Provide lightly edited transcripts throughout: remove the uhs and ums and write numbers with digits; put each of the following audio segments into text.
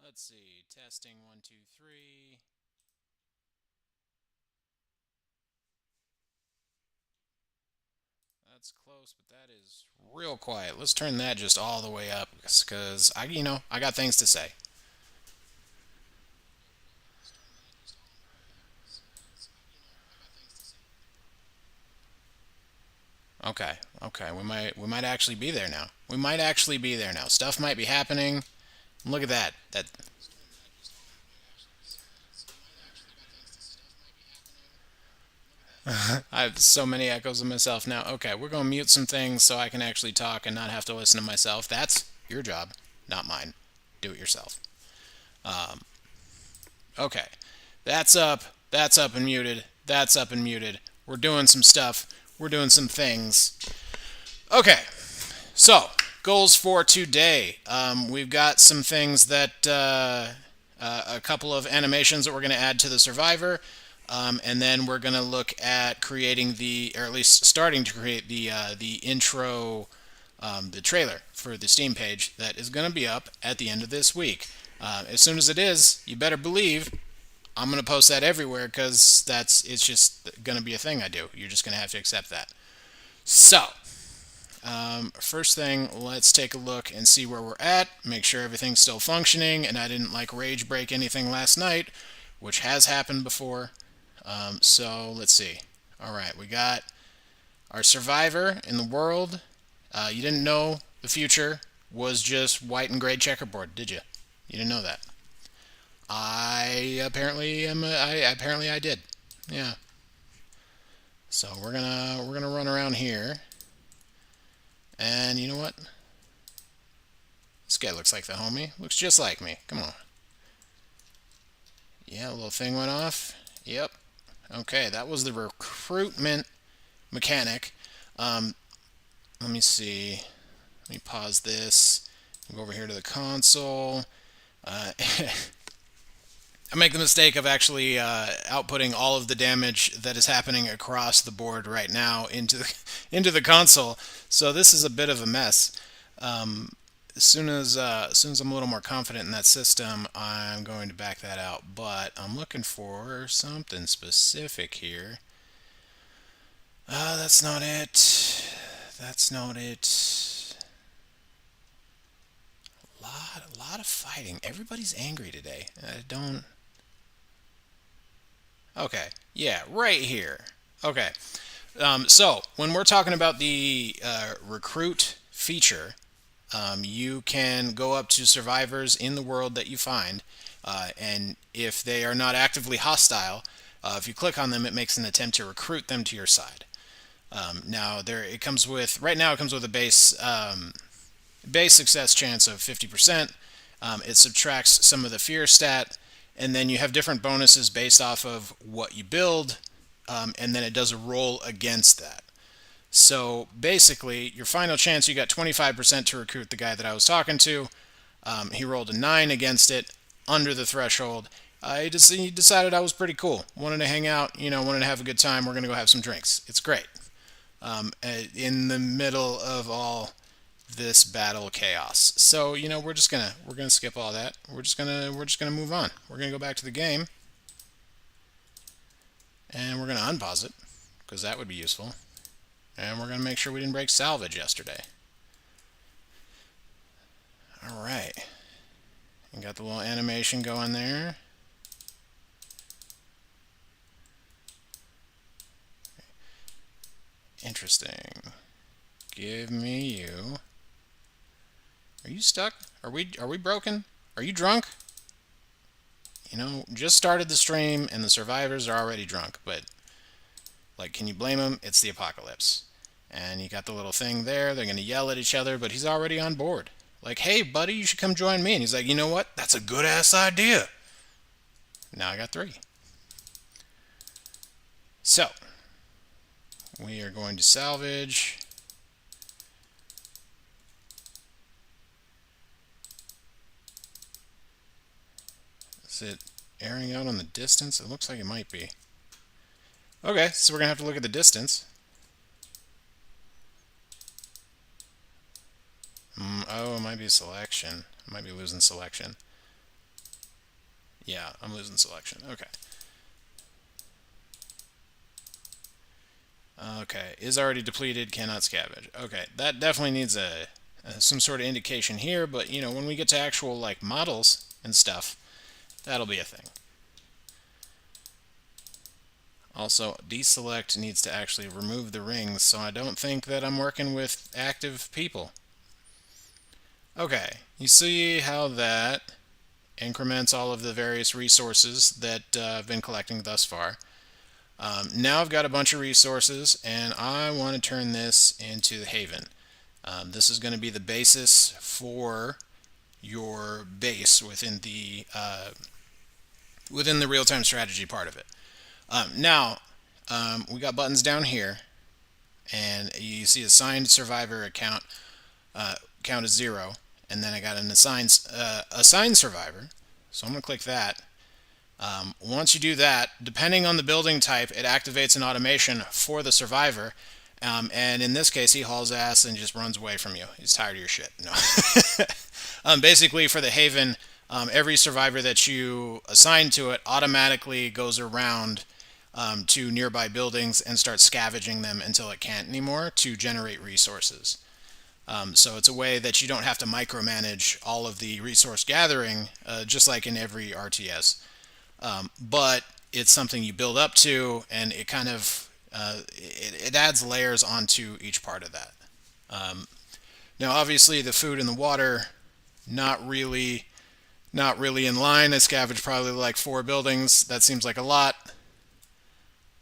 Let's see. Testing 1, 2, 3. That's close, but that is real quiet. Let's turn that just all the way up because I got things to say. Okay, okay. We might actually be there now. We might actually be there now. Stuff might be happening. Look at that. That I have so many echoes of myself now. Okay, we're gonna mute some things so I can actually talk and not have to listen to myself. That's your job, not mine. Do it yourself. Okay, that's up. That's up and muted. That's up and muted. We're doing some stuff. We're doing some things. Okay, so goals for today. We've got some things that a couple of animations that we're going to add to the Survivor, and then we're going to look at creating or at least starting to create the intro, the trailer for the Steam page that is going to be up at the end of this week. As soon as it is, you better believe I'm going to post that everywhere because it's just going to be a thing I do. You're just going to have to accept that. So, first thing, let's take a look and see where we're at. Make sure everything's still functioning, and I didn't rage break anything last night, which has happened before. So let's see. All right, we got our survivor in the world. You didn't know the future was just white and gray checkerboard, did you? You didn't know that. I apparently am. Apparently I did. Yeah. So we're gonna run around here, and you know what? This guy looks like the homie. Looks just like me. Come on. Yeah, a little thing went off. Yep. Okay, that was the recruitment mechanic. Um, let me see. Let me pause this. Go over here to the console. I make the mistake of actually outputting all of the damage that is happening across the board right now into the console. So this is a bit of a mess. As soon as I'm a little more confident in that system, I'm going to back that out. But I'm looking for something specific here. That's not it. That's not it. A lot of fighting. Everybody's angry today. I don't. Okay. Yeah, right here. Okay. So when we're talking about the recruit feature, you can go up to survivors in the world that you find, and if they are not actively hostile, if you click on them, it makes an attempt to recruit them to your side. Now, it comes with right now it comes with a base success chance of 50%. It subtracts some of the fear stat, and then you have different bonuses based off of what you build, and then it does a roll against that. So basically, your final chance, you got 25% to recruit the guy that I was talking to. He rolled a 9 against it, under the threshold. He decided I was pretty cool. Wanted to hang out, wanted to have a good time. We're going to go have some drinks. It's great. In the middle of all this battle chaos. So, we're gonna skip all that. We're just gonna move on. We're gonna go back to the game and we're gonna unpause it because that would be useful. And we're going to make sure we didn't break salvage yesterday. Alright. And got the little animation going there. Interesting. Give me you. Are you stuck? Are we broken? Are you drunk? Just started the stream and the survivors are already drunk, but can you blame them? It's the apocalypse. And you got the little thing there. They're going to yell at each other, but he's already on board. Hey, buddy, you should come join me. And he's like, you know what? That's a good ass idea. Now I got 3. So, we are going to salvage. Is it airing out on the distance? It looks like it might be. Okay, so we're going to have to look at the distance. Oh, it might be selection. I might be losing selection. Yeah, I'm losing selection. Okay. Okay, is already depleted, cannot scavenge. Okay, that definitely needs some sort of indication here, but you know, when we get to actual like models and stuff, that'll be a thing. Also, deselect needs to actually remove the rings, so I don't think that I'm working with active people. Okay, you see how that increments all of the various resources that I've been collecting thus far. Now I've got a bunch of resources, and I want to turn this into the haven. This is going to be the basis for your base within the real-time strategy part of it. Now we got buttons down here, and you see assigned survivor account count as 0, and then I got an assigned survivor. So I'm going to click that. Once you do that, depending on the building type, it activates an automation for the survivor. And in this case, he hauls ass and just runs away from you. He's tired of your shit. No. Basically, for the haven, every survivor that you assign to it automatically goes around to nearby buildings and starts scavenging them until it can't anymore to generate resources. So it's a way that you don't have to micromanage all of the resource gathering, just like in every RTS. But it's something you build up to, and it kind of it adds layers onto each part of that. Now, obviously, the food and the water not really in line. I scavenged probably like 4 buildings. That seems like a lot.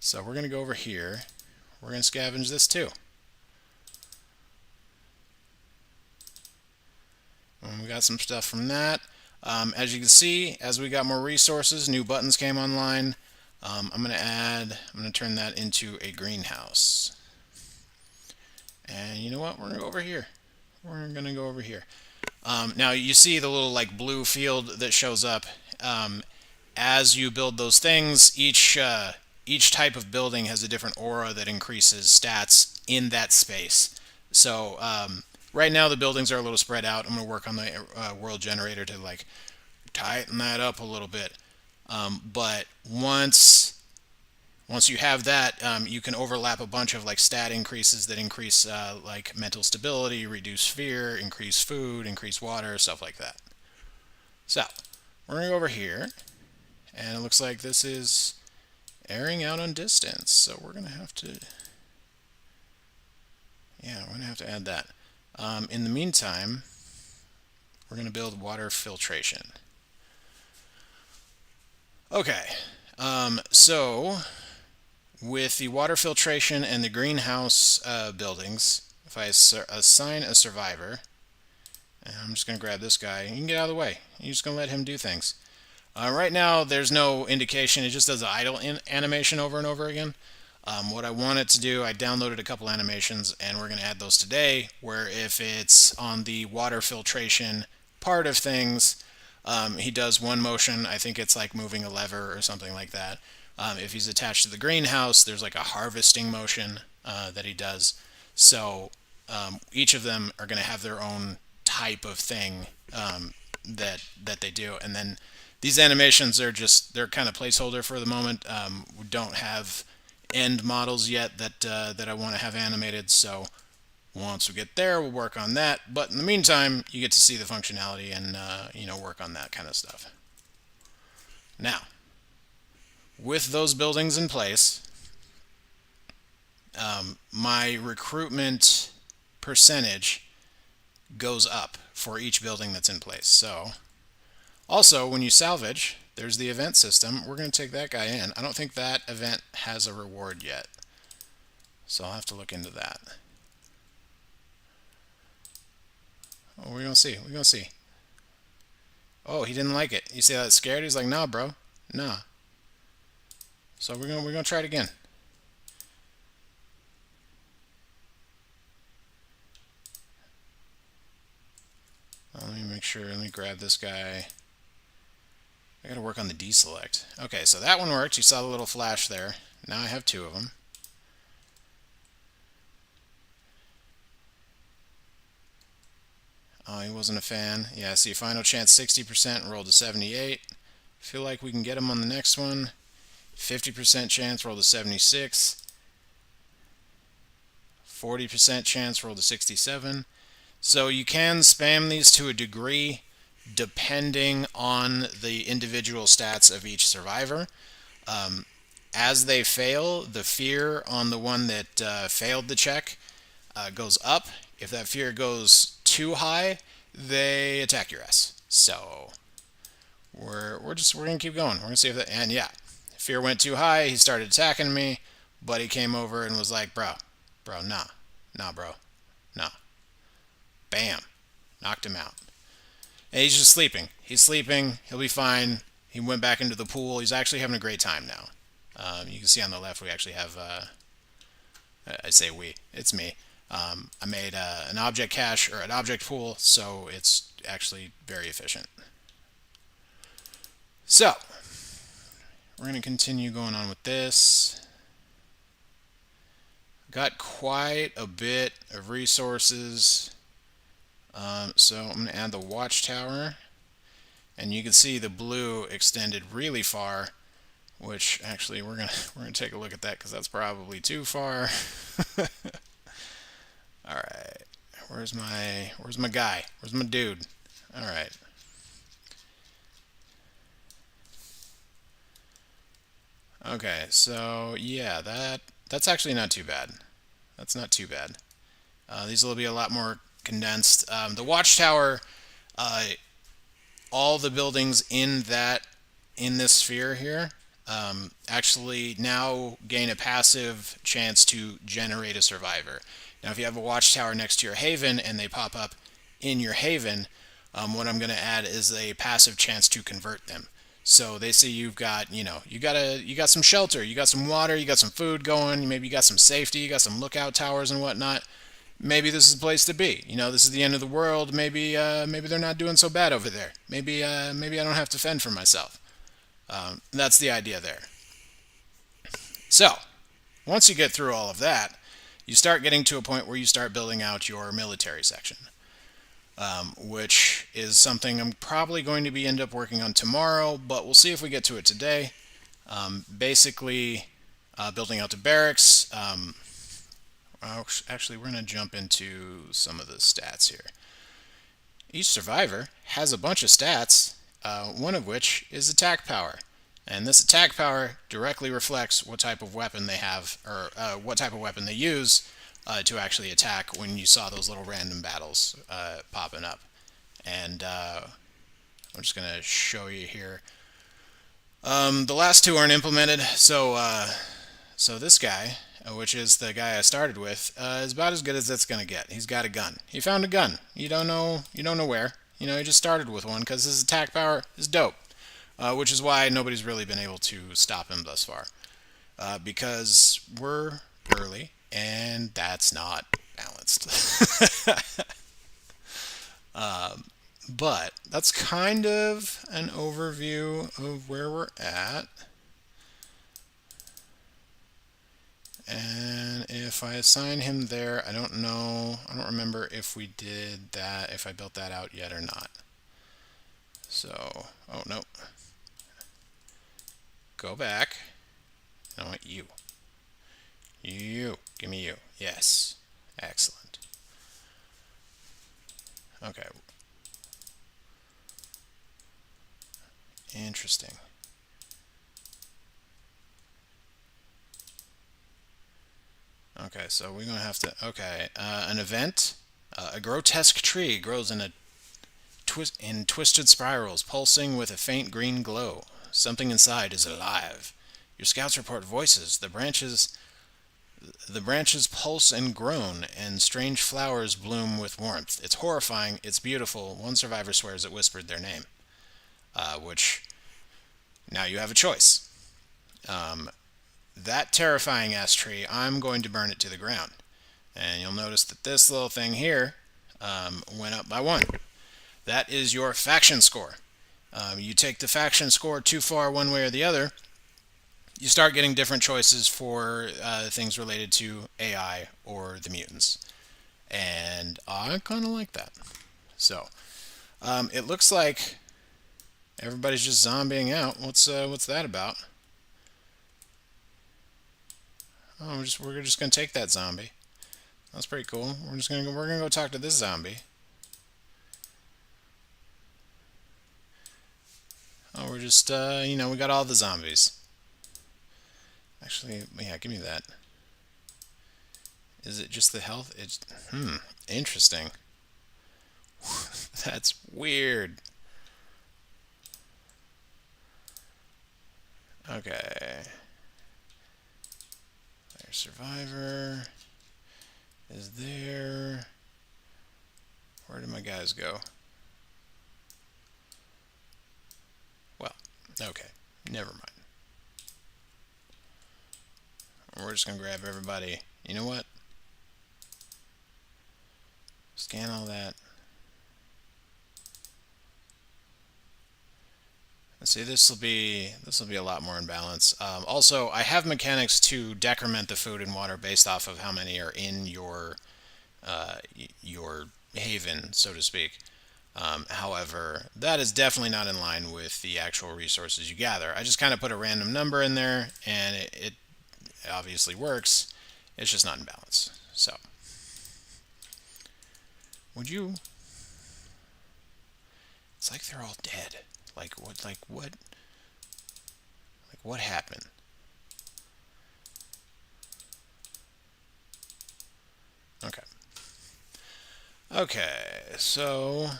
So we're going to go over here. We're going to scavenge this too. And we got some stuff from that. As you can see, as we got more resources, new buttons came online. I'm going to turn that into a greenhouse. And you know what? We're going to go over here. We're going to go over here. Now you see the little like blue field that shows up. As you build those things, each type of building has a different aura that increases stats in that space. So right now the buildings are a little spread out. I'm going to work on the world generator to like tighten that up a little bit. But once you have that, you can overlap a bunch of like stat increases that increase like mental stability, reduce fear, increase food, increase water, stuff like that. So we're going to go over here, and it looks like this is airing out on distance. So we're going to have to, add that. In the meantime, we're going to build water filtration. Okay, so with the water filtration and the greenhouse buildings, if I assign a survivor, and I'm just going to grab this guy, you can get out of the way. You're just going to let him do things. Right now, there's no indication. It just does the idle animation over and over again. What I want it to do, I downloaded a couple animations, and we're going to add those today, where if it's on the water filtration part of things, he does one motion. I think it's like moving a lever or something like that. If he's attached to the greenhouse, there's like a harvesting motion that he does. So each of them are going to have their own type of thing that they do. And then these animations are they're kind of placeholder for the moment. We don't have end models yet that I want to have animated. So once we get there, we'll work on that. But in the meantime, you get to see the functionality and work on that kind of stuff. Now, with those buildings in place, my recruitment percentage goes up for each building that's in place. So, also, when you salvage, there's the event system. We're going to take that guy in. I don't think that event has a reward yet, so I'll have to look into that. Oh, we're going to see. We're going to see. Oh, he didn't like it. You see that scared? He's like, nah, bro. Nah. So we're gonna try it again. Let me make sure. Let me grab this guy. I gotta work on the deselect. Okay, so that one worked. You saw the little flash there. Now I have 2 of them. Oh, he wasn't a fan. Yeah, see, final chance 60%, rolled to 78. Feel like we can get him on the next one. 50% chance, roll to 76. 40% chance, roll to 67. So you can spam these to a degree depending on the individual stats of each survivor. As they fail, the fear on the one that failed the check goes up. If that fear goes too high, they attack your ass. So we're gonna keep going. We're gonna see if that, and yeah, fear went too high. He started attacking me, but he came over and was like, bro, nah, bro, nah. Bam, knocked him out. And he's just sleeping. He's sleeping. He'll be fine. He went back into the pool. He's actually having a great time now. You can see on the left we actually have, I say we, it's me. I made an object cache, or an object pool, so it's actually very efficient. So, we're going to continue going on with this. Got quite a bit of resources. So I'm going to add the watchtower. And you can see the blue extended really far, which actually we're gonna take a look at that because that's probably too far. All right, where's my guy? Where's my dude? All right. Okay, so yeah, that's actually not too bad. That's not too bad. These will be a lot more condensed. The watchtower, all the buildings in this sphere here actually now gain a passive chance to generate a survivor. Now, if you have a watchtower next to your haven and they pop up in your haven, what I'm going to add is a passive chance to convert them. So they see you've got, you got some shelter, you got some water, you got some food going, maybe you got some safety, you got some lookout towers and whatnot. Maybe this is the place to be. This is the end of the world. Maybe they're not doing so bad over there. Maybe I don't have to fend for myself. That's the idea there. So, once you get through all of that, you start getting to a point where you start building out your military section, which is something I'm probably going to end up working on tomorrow, but we'll see if we get to it today. Basically, building out the barracks. Actually, we're going to jump into some of the stats here. Each survivor has a bunch of stats, one of which is attack power. And this attack power directly reflects what type of weapon they have, or what type of weapon they use to actually attack when you saw those little random battles popping up. And I'm just going to show you here. The last two aren't implemented, so this guy, which is the guy I started with, is about as good as it's going to get. He's got a gun. He found a gun. You don't know where. He just started with one because his attack power is dope. Which is why nobody's really been able to stop him thus far. Because we're early, and that's not balanced. But that's kind of an overview of where we're at. And if I assign him there, I don't remember if we did that, if I built that out yet or not. So, oh, nope. Go back. I want you. You. Give me you. Yes. Excellent. Okay. Interesting. Okay, so we're going to have to... Okay, an event. A grotesque tree grows in twisted spirals, pulsing with a faint green glow. Something inside is alive. Your scouts report voices. The branches pulse and groan, and strange flowers bloom with warmth. It's horrifying. It's beautiful. One survivor swears it whispered their name. Which, now you have a choice. That terrifying ass tree, I'm going to burn it to the ground. And you'll notice that this little thing here went up by 1. That is your faction score. You take the faction score too far one way or the other, you start getting different choices for things related to AI or the mutants. And I kind of like that. So, it looks like everybody's just zombieing out. What's that about? Oh, we're just gonna take that zombie. That's pretty cool. We're gonna go talk to this zombie. Oh, we're just we got all the zombies. Actually, yeah, give me that. Is it just the health? It's interesting. That's weird. Okay. There's survivor. Is there? Where did my guys go? Well, okay. Never mind. We're just gonna grab everybody. You know what? Scan all that. Let's see. This will be a lot more in balance. Also, I have mechanics to decrement the food and water based off of how many are in your haven, so to speak. However, that is definitely not in line with the actual resources you gather. I just kind of put a random number in there, and it obviously works. It's just not in balance. So, would you? It's like they're all dead. Like what? Like what? Like what happened? Okay. Okay. So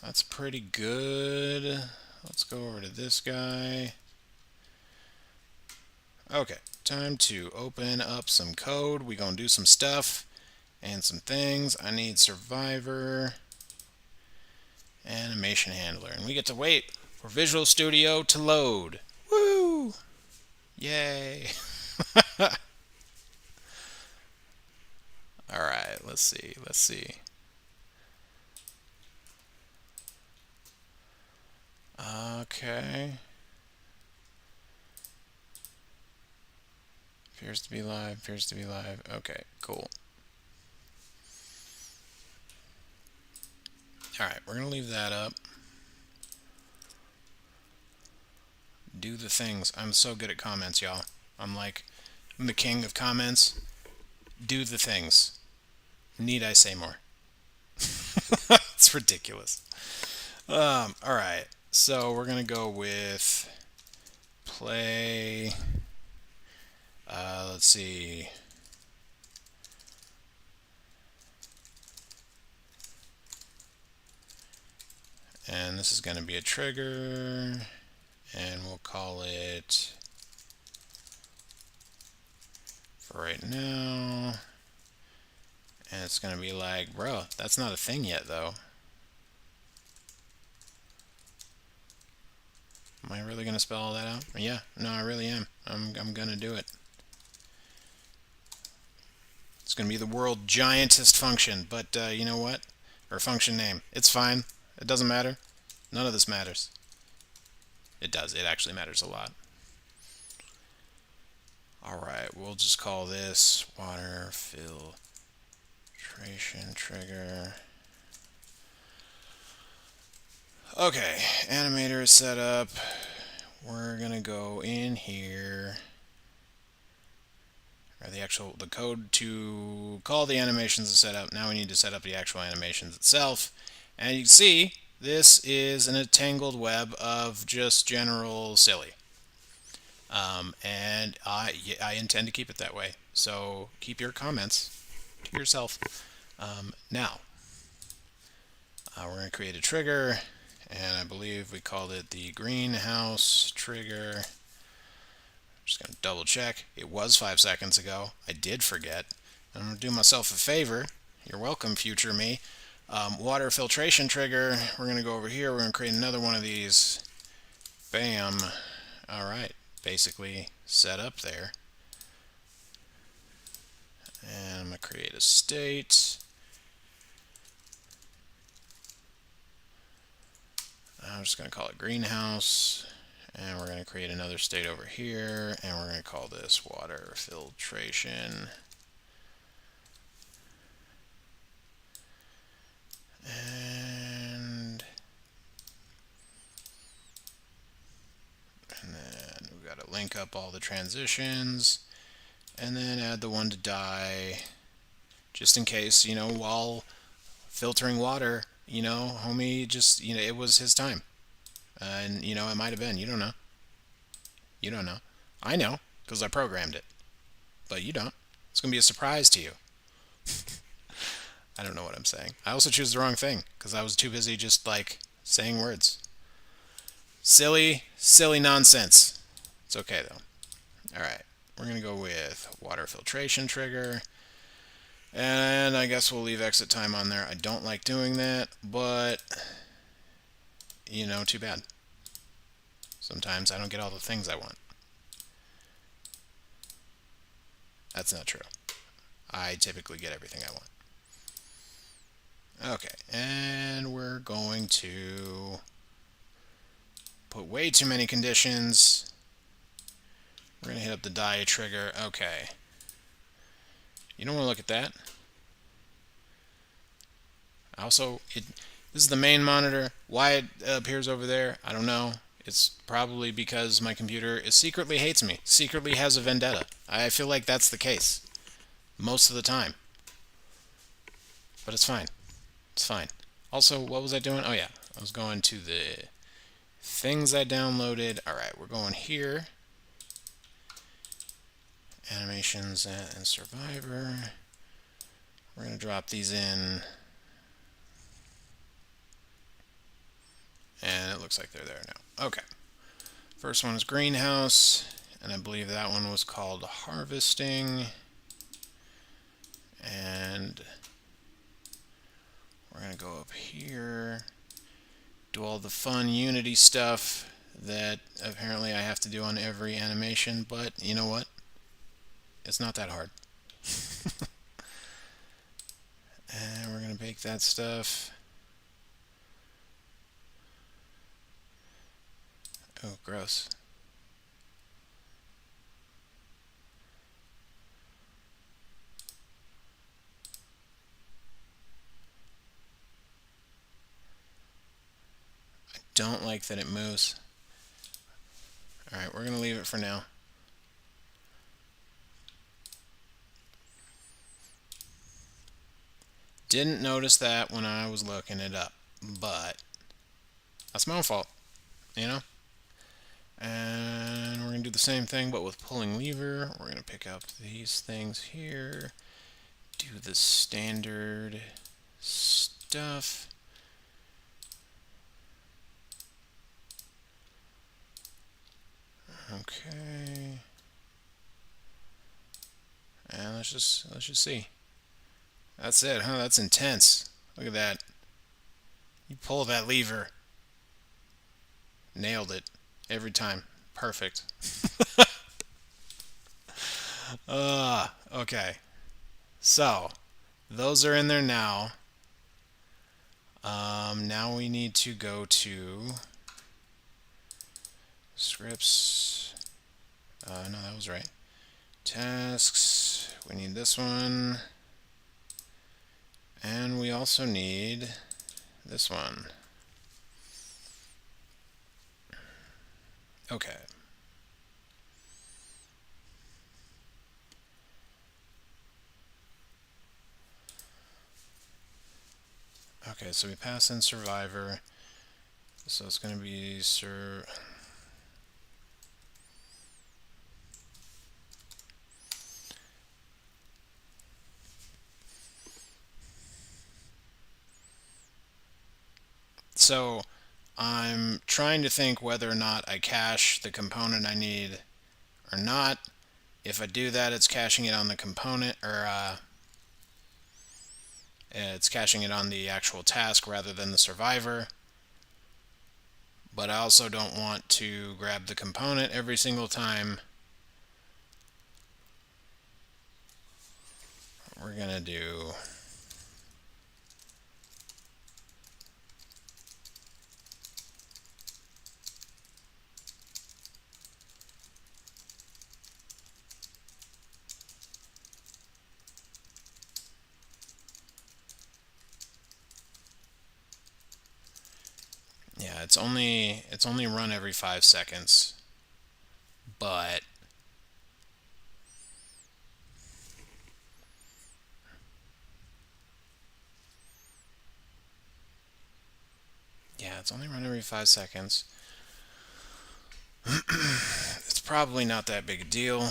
that's pretty good. Let's go over to this guy. Okay. Time to open up some code. We gonna do some stuff and some things. I need survivor, animation handler, and we get to wait for Visual Studio to load. Woo! Yay! All right, let's see. Let's see. Okay. Appears to be live. Appears to be live. Okay, cool. All right, we're gonna leave that up. Do the things. I'm so good at comments, y'all. I'm the king of comments. Do the things. Need I say more? It's ridiculous. All right. So we're gonna go with play. Let's see. And this is gonna be a trigger, and we'll call it for right now. And it's gonna be like, bro, that's not a thing yet, though. Am I really gonna spell all that out? Yeah, no, I really am. I'm gonna do it. It's gonna be the world giantest function, but you know what? Or function name. It's fine. It doesn't matter. None of this matters. It does. It actually matters a lot. Alright, we'll just call this water filtration trigger. Okay, animator is set up. We're gonna go in here. Or the code to call the animations is set up. Now we need to set up the actual animations itself. And you can see this is an entangled web of just general silly. And I intend to keep it that way. So keep your comments to yourself. Now, we're going to create a trigger, and I believe we called it the greenhouse trigger. I'm just going to double check. It was 5 seconds ago. I did forget. I'm going to do myself a favor. You're welcome, future me. Water filtration trigger. We're going to go over here. We're going to create another one of these. Bam. All right. Basically set up there. And I'm going to create a state. I'm just going to call it greenhouse. And we're going to create another state over here. And we're going to call this water filtration. And link up all the transitions, and then add the one to die, just in case, while filtering water, homie just, it was his time. And, it might have been. You don't know. You don't know. I know, because I programmed it. But you don't. It's going to be a surprise to you. I don't know what I'm saying. I also choose the wrong thing, because I was too busy just, saying words. Silly, silly nonsense. It's okay, though. Alright. We're going to go with water filtration trigger. And I guess we'll leave exit time on there. I don't like doing that, but, too bad. Sometimes I don't get all the things I want. That's not true. I typically get everything I want. Okay, and we're going to put way too many conditions. We're going to hit up the die trigger. Okay. You don't want to look at that. Also, this is the main monitor. Why it appears over there, I don't know. It's probably because my computer secretly hates me. Secretly has a vendetta. I feel like that's the case. Most of the time. But it's fine. It's fine. Also, what was I doing? Oh yeah, I was going to the things I downloaded. Alright, we're going here. Animations and Survivor. We're going to drop these in. And it looks like they're there now. Okay. First one is Greenhouse. And I believe that one was called Harvesting. And we're going to go up here. Do all the fun Unity stuff that apparently I have to do on every animation. But you know what? It's not that hard. And we're going to bake that stuff. Oh, gross. I don't like that it moves. Alright, we're going to leave it for now. Didn't notice that when I was looking it up, but that's my own fault, And we're going to do the same thing, but with pulling lever. We're going to pick up these things here, do the standard stuff. Okay. And let's just see. That's it, huh? That's intense. Look at that. You pull that lever. Nailed it. Every time. Perfect. Okay. So, those are in there now. Now we need to go to scripts. No, that was right. Tasks. We need this one. And we also need this one. Okay. Okay, so we pass in Survivor. So it's going to be So I'm trying to think whether or not I cache the component I need or not. If I do that, it's caching it on the component, or it's caching it on the actual task rather than the survivor. But I also don't want to grab the component every single time. We're going to do it's only run every 5 seconds, but yeah, it's only run every 5 seconds. It's probably not that big a deal.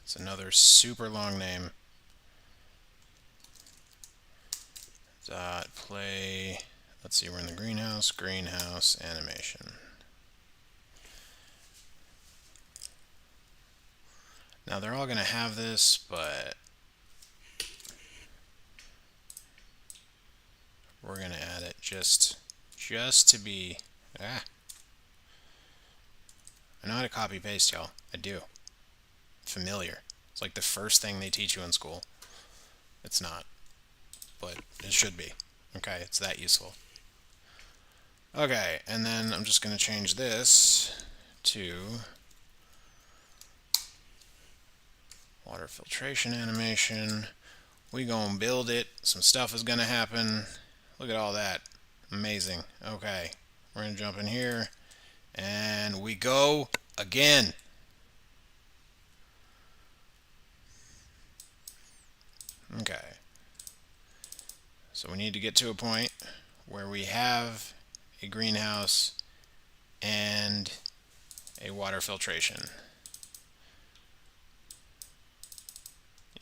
It's another super long name. Dot play. Let's see, we're in the greenhouse. Greenhouse animation. Now they're all going to have this, but we're going to add it just to be. I know how to copy paste, y'all. I do. Familiar. It's like the first thing they teach you in school. It's not, but it should be. Okay, it's that useful. Okay, and then I'm just going to change this to water filtration animation. We gonna build it. Some stuff is gonna happen. Look at all that. Amazing. Okay, we're gonna jump in here, and we go again. Okay. So we need to get to a point where we have a greenhouse and a water filtration.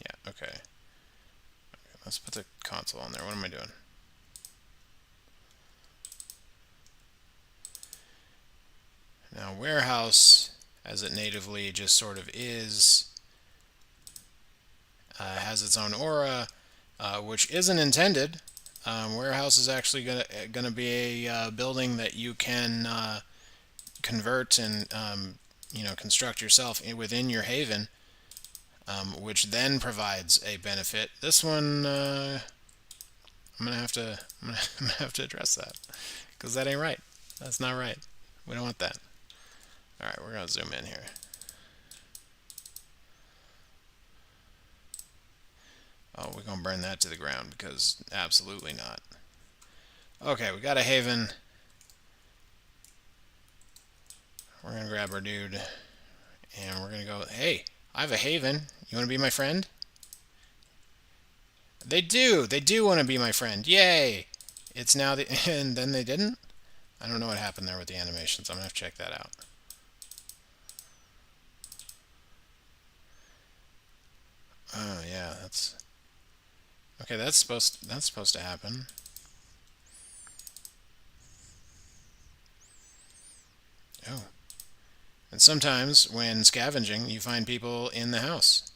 Yeah, okay. Let's put the console on there. What am I doing? Now, warehouse, as it natively just sort of is, has its own aura, which isn't intended. Warehouse is actually gonna be a building that you can convert and construct yourself within your haven, which then provides a benefit. This one, I'm gonna have to address that because that ain't right. That's not right. We don't want that. All right, we're gonna zoom in here. Oh, we're gonna burn that to the ground because absolutely not. Okay, we got a haven. We're gonna grab our dude, and we're gonna go. Hey, I have a haven. You want to be my friend? They do. They do want to be my friend. Yay! It's now the and then they didn't. I don't know what happened there with the animations. I'm gonna have to check that out. Oh yeah, that's okay. That's supposed to happen. Oh, and sometimes when scavenging, you find people in the house.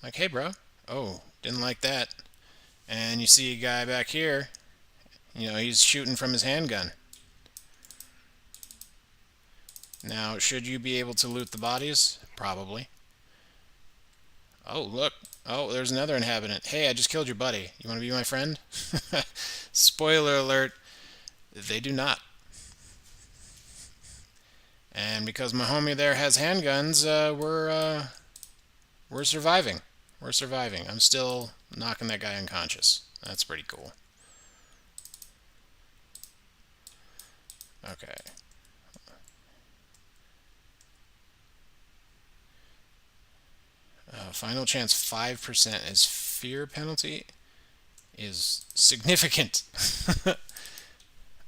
Like, hey, bro. Oh, didn't like that. And you see a guy back here. He's shooting from his handgun. Now, should you be able to loot the bodies? Probably. Oh, look. Oh, there's another inhabitant. Hey, I just killed your buddy. You want to be my friend? Spoiler alert. They do not. And because my homie there has handguns, we're surviving. We're surviving. I'm still knocking that guy unconscious. That's pretty cool. Okay. Final chance 5% as fear penalty is significant.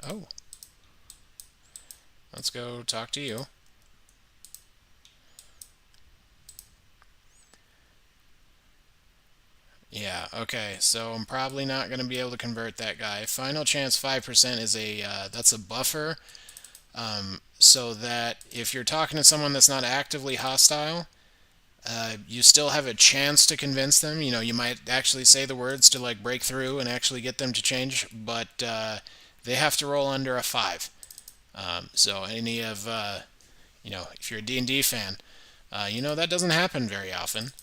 Oh. Let's go talk to you. Yeah, okay, so I'm probably not going to be able to convert that guy. Final chance 5% is that's a buffer, so that if you're talking to someone that's not actively hostile, you still have a chance to convince them. You might actually say the words to like break through and actually get them to change, but they have to roll under a 5. So any of, if you're a D&D fan, that doesn't happen very often.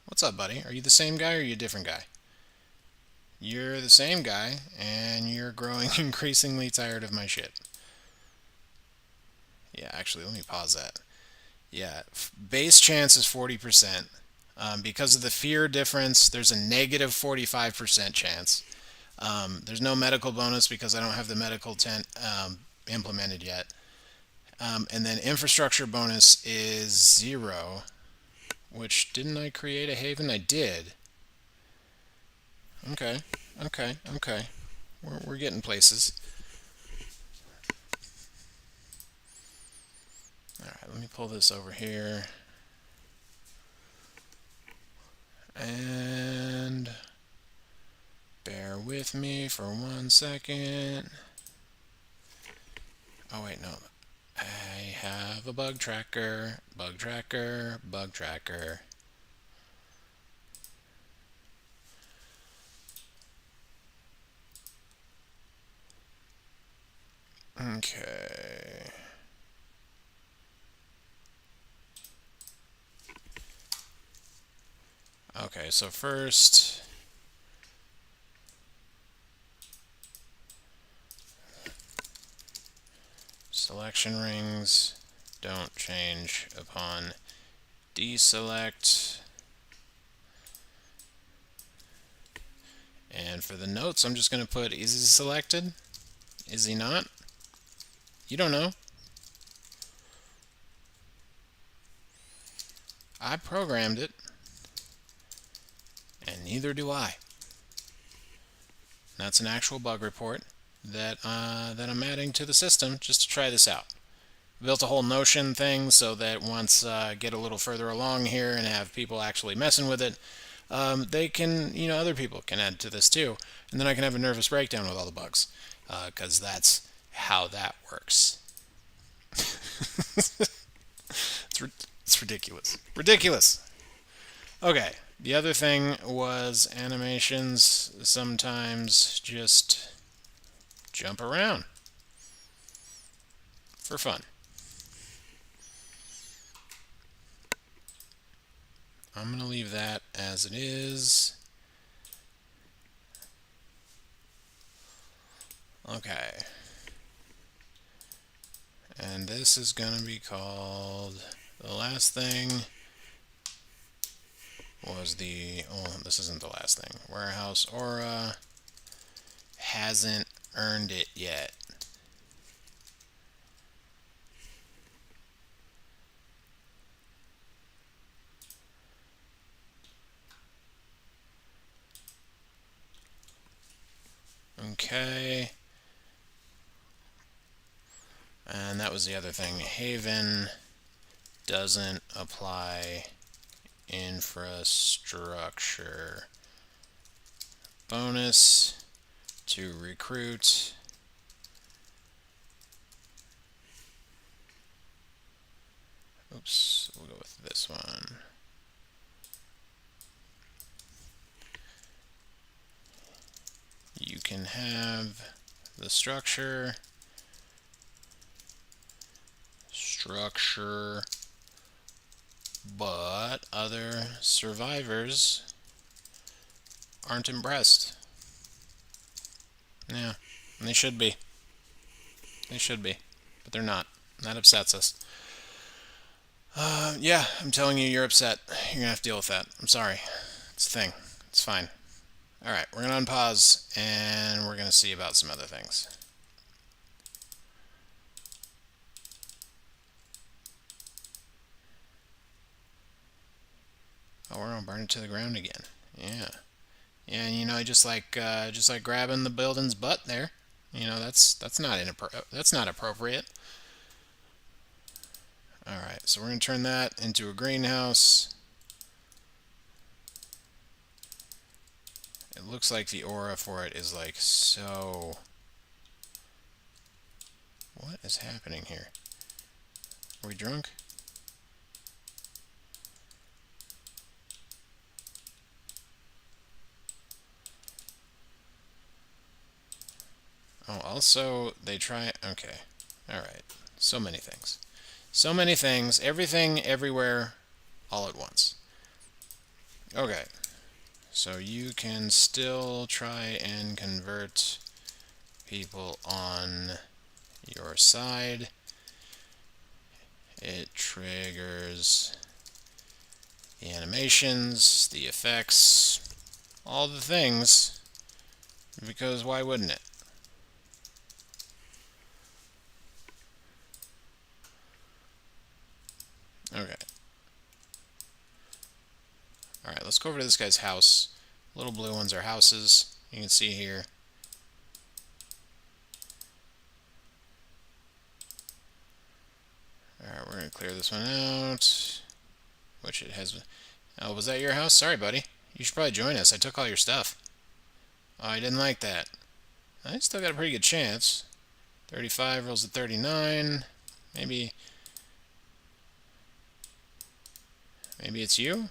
What's up, buddy? Are you the same guy or are you a different guy? You're the same guy, and you're growing increasingly tired of my shit. Yeah, actually, let me pause that. Yeah, base chance is 40%. Because of the fear difference, there's a negative 45% chance. There's no medical bonus because I don't have the medical tent implemented yet. And then infrastructure bonus is 0, which didn't I create a haven? I did. Okay, okay. We're getting places. Alright, let me pull this over here. And bear with me for 1 second. Oh wait, no. I have a bug tracker, bug tracker, bug tracker. Okay. Okay, so first, selection rings don't change upon deselect. And for the notes, I'm just going to put, is he selected? Is he not? You don't know. I programmed it, and neither do I. That's an actual bug report that I'm adding to the system just to try this out. Built a whole Notion thing so that once I get a little further along here and have people actually messing with it, they can, other people can add to this too, and then I can have a nervous breakdown with all the bugs, because that's how that works. It's ridiculous. Ridiculous. Okay, the other thing was animations sometimes just jump around for fun. I'm going to leave that as it is. Okay. And this is going to be called, the last thing was this isn't the last thing. Warehouse Aura hasn't earned it yet. Okay. And that was the other thing. Haven doesn't apply infrastructure bonus to recruit. Oops, we'll go with this one. You can have the structure, but other survivors aren't impressed. Yeah, and they should be. They should be, but they're not. That upsets us. Yeah, I'm telling you, you're upset. You're gonna have to deal with that. I'm sorry. It's a thing. It's fine. Alright, we're gonna unpause, and we're gonna see about some other things. Oh, we're gonna burn it to the ground again. Yeah. Yeah, and just like grabbing the building's butt there. That's not appropriate. All right, so we're gonna turn that into a greenhouse. It looks like the aura for it is like so. What is happening here? Are we drunk? Oh, also they try. Okay, all right. So many things. So many things. Everything, everywhere, all at once. Okay. So you can still try and convert people on your side. It triggers the animations, the effects, all the things, because why wouldn't it? Okay. Alright, let's go over to this guy's house. Little blue ones are houses. You can see here. Alright, we're going to clear this one out. Which it has... Oh, was that your house? Sorry, buddy. You should probably join us. I took all your stuff. Oh, I didn't like that. I still got a pretty good chance. 35 rolls to 39. Maybe it's you?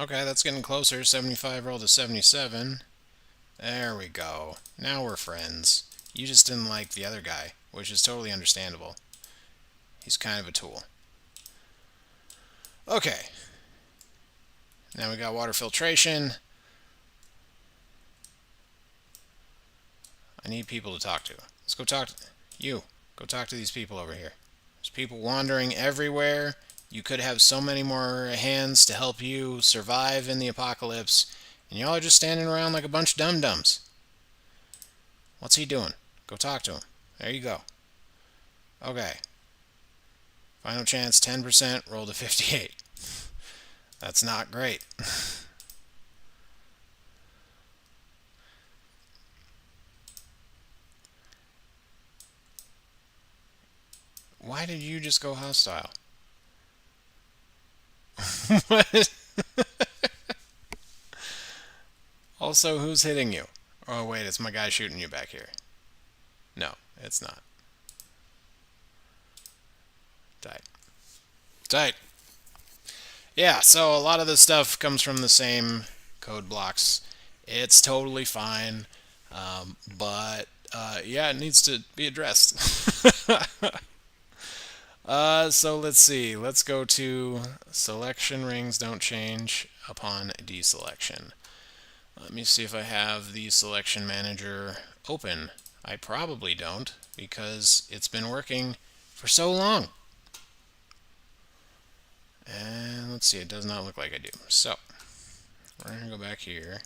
Okay, that's getting closer. 75 rolled to 77. There we go. Now we're friends. You just didn't like the other guy, which is totally understandable. He's kind of a tool. Okay. Now we got water filtration. I need people to talk to. Let's go talk to you. Go talk to these people over here. There's people wandering everywhere. You could have so many more hands to help you survive in the apocalypse, and y'all are just standing around like a bunch of dum-dums. What's he doing? Go talk to him. There you go. Okay. Final chance, 10%, roll to 58. That's not great. Why did you just go hostile? What? Also, who's hitting you? Oh, wait, it's my guy shooting you back here. No, it's not. Tight. Tight. Yeah, so a lot of this stuff comes from the same code blocks. It's totally fine, but yeah, it needs to be addressed. So let's see. Let's go to selection rings don't change upon deselection. Let me see if I have the selection manager open. I probably don't because it's been working for so long. And let's see, it does not look like I do. So, we're going to go back here.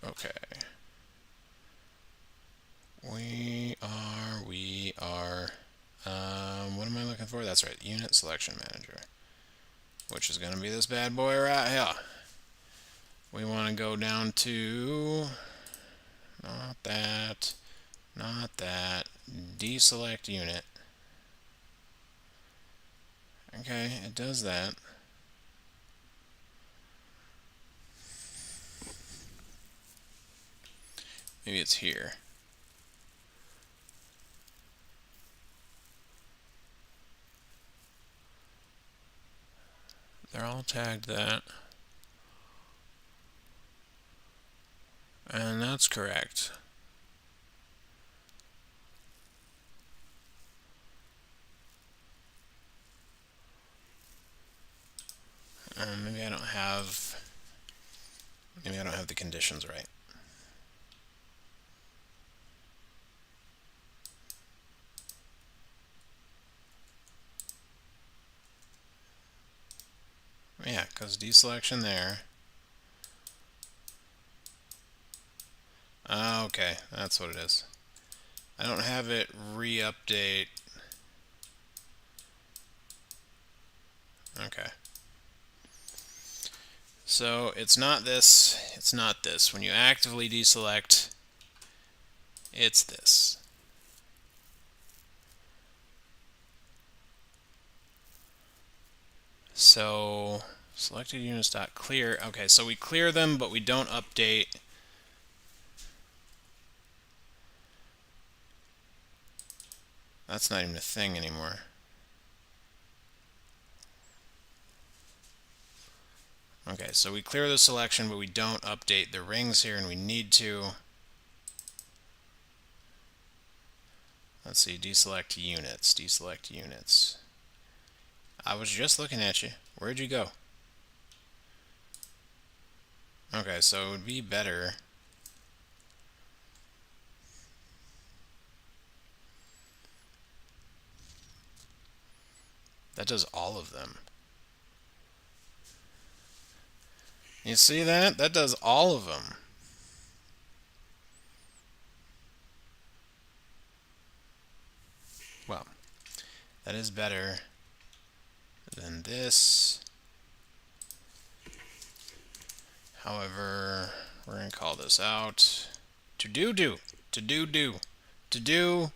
Okay. What am I looking for? That's right, unit selection manager, which is going to be this bad boy right here. We want to go down to, not that, deselect unit. Okay, it does that. Maybe it's here. They're all tagged that. And that's correct. Maybe I don't have the conditions right. Yeah, because deselection there. Okay, that's what it is. I don't have it re-update. Okay. So it's not this, it's not this. When you actively deselect, it's this. So selected units.clear. Okay, so we clear them, but we don't update. That's not even a thing anymore. Okay, so we clear the selection, but we don't update the rings here, and we need to. Let's see, deselect units. I was just looking at you. Where'd you go? Okay, so it would be better. That does all of them. You see that? That does all of them. Well, that is better than this. However, we're going to call this out. To do. To do. To do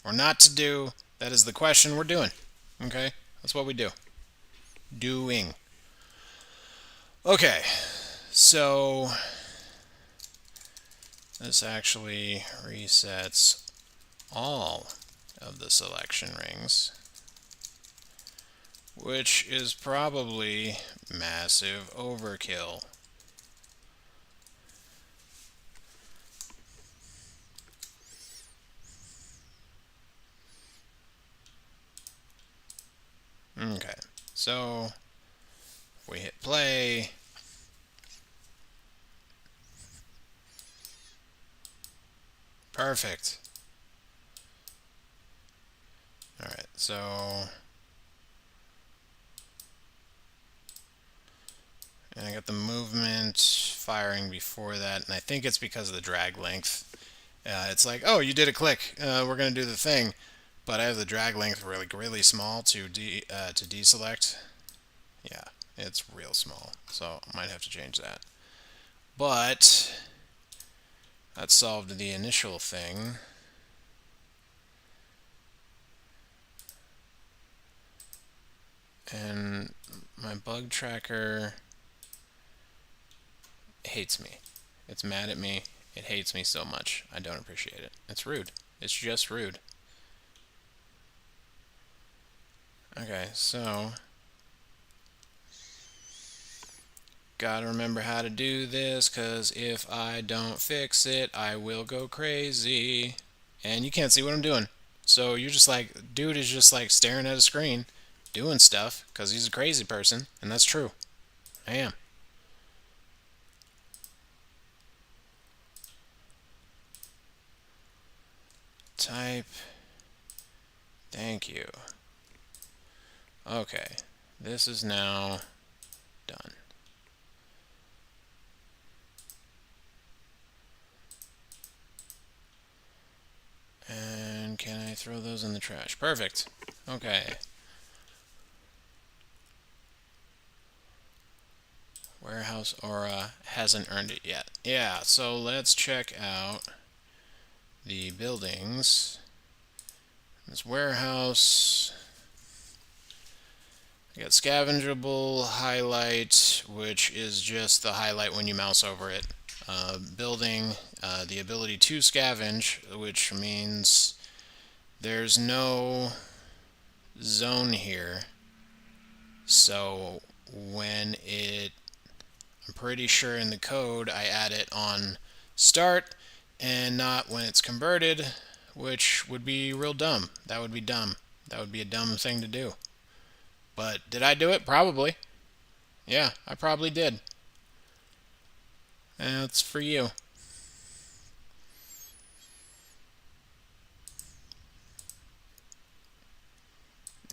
or not to do. That is the question we're doing. Okay? That's what we do. Doing. Okay. So this actually resets all of the selection rings, which is probably massive overkill. Okay, so we hit play. Perfect. Alright, so and I got the movement firing before that, and I think it's because of the drag length. It's like, oh, you did a click. We're going to do the thing. But I have the drag length really small to deselect. Yeah, it's real small, so I might have to change that. But that solved the initial thing. And my bug tracker hates me. It's mad at me. It hates me so much. I don't appreciate it. It's rude. It's just rude. Okay, so gotta remember how to do this, because if I don't fix it, I will go crazy. And you can't see what I'm doing. So you're just like, dude is just like staring at a screen, doing stuff, because he's a crazy person, and that's true. I am. Type. Thank you. Okay. This is now done. And can I throw those in the trash? Perfect. Okay. Warehouse Aura hasn't earned it yet. Yeah, so let's check out the buildings. This warehouse. I got scavengeable highlight, which is just the highlight when you mouse over it. Building, the ability to scavenge, which means there's no zone here. So when I'm pretty sure in the code I add it on start and not when it's converted, which would be real dumb. That would be dumb. That would be a dumb thing to do. But did I do it? Probably. Yeah, I probably did. That's for you.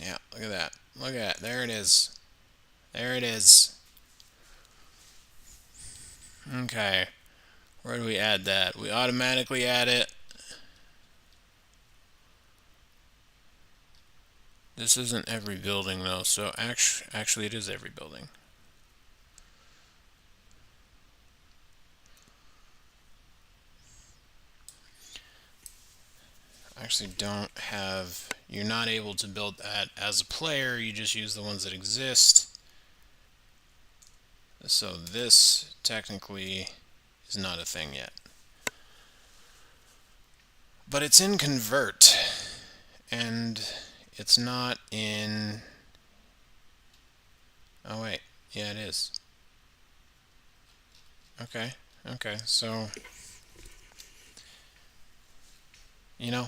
Yeah, look at that. Look at that. There it is. There it is. Okay. Where do we add that? We automatically add it. This isn't every building though, so actually it is every building. Actually don't have, you're not able to build that as a player, you just use the ones that exist. So this technically is not a thing yet. But it's in convert, and it's not in, oh wait, yeah it is. Okay, so, you know,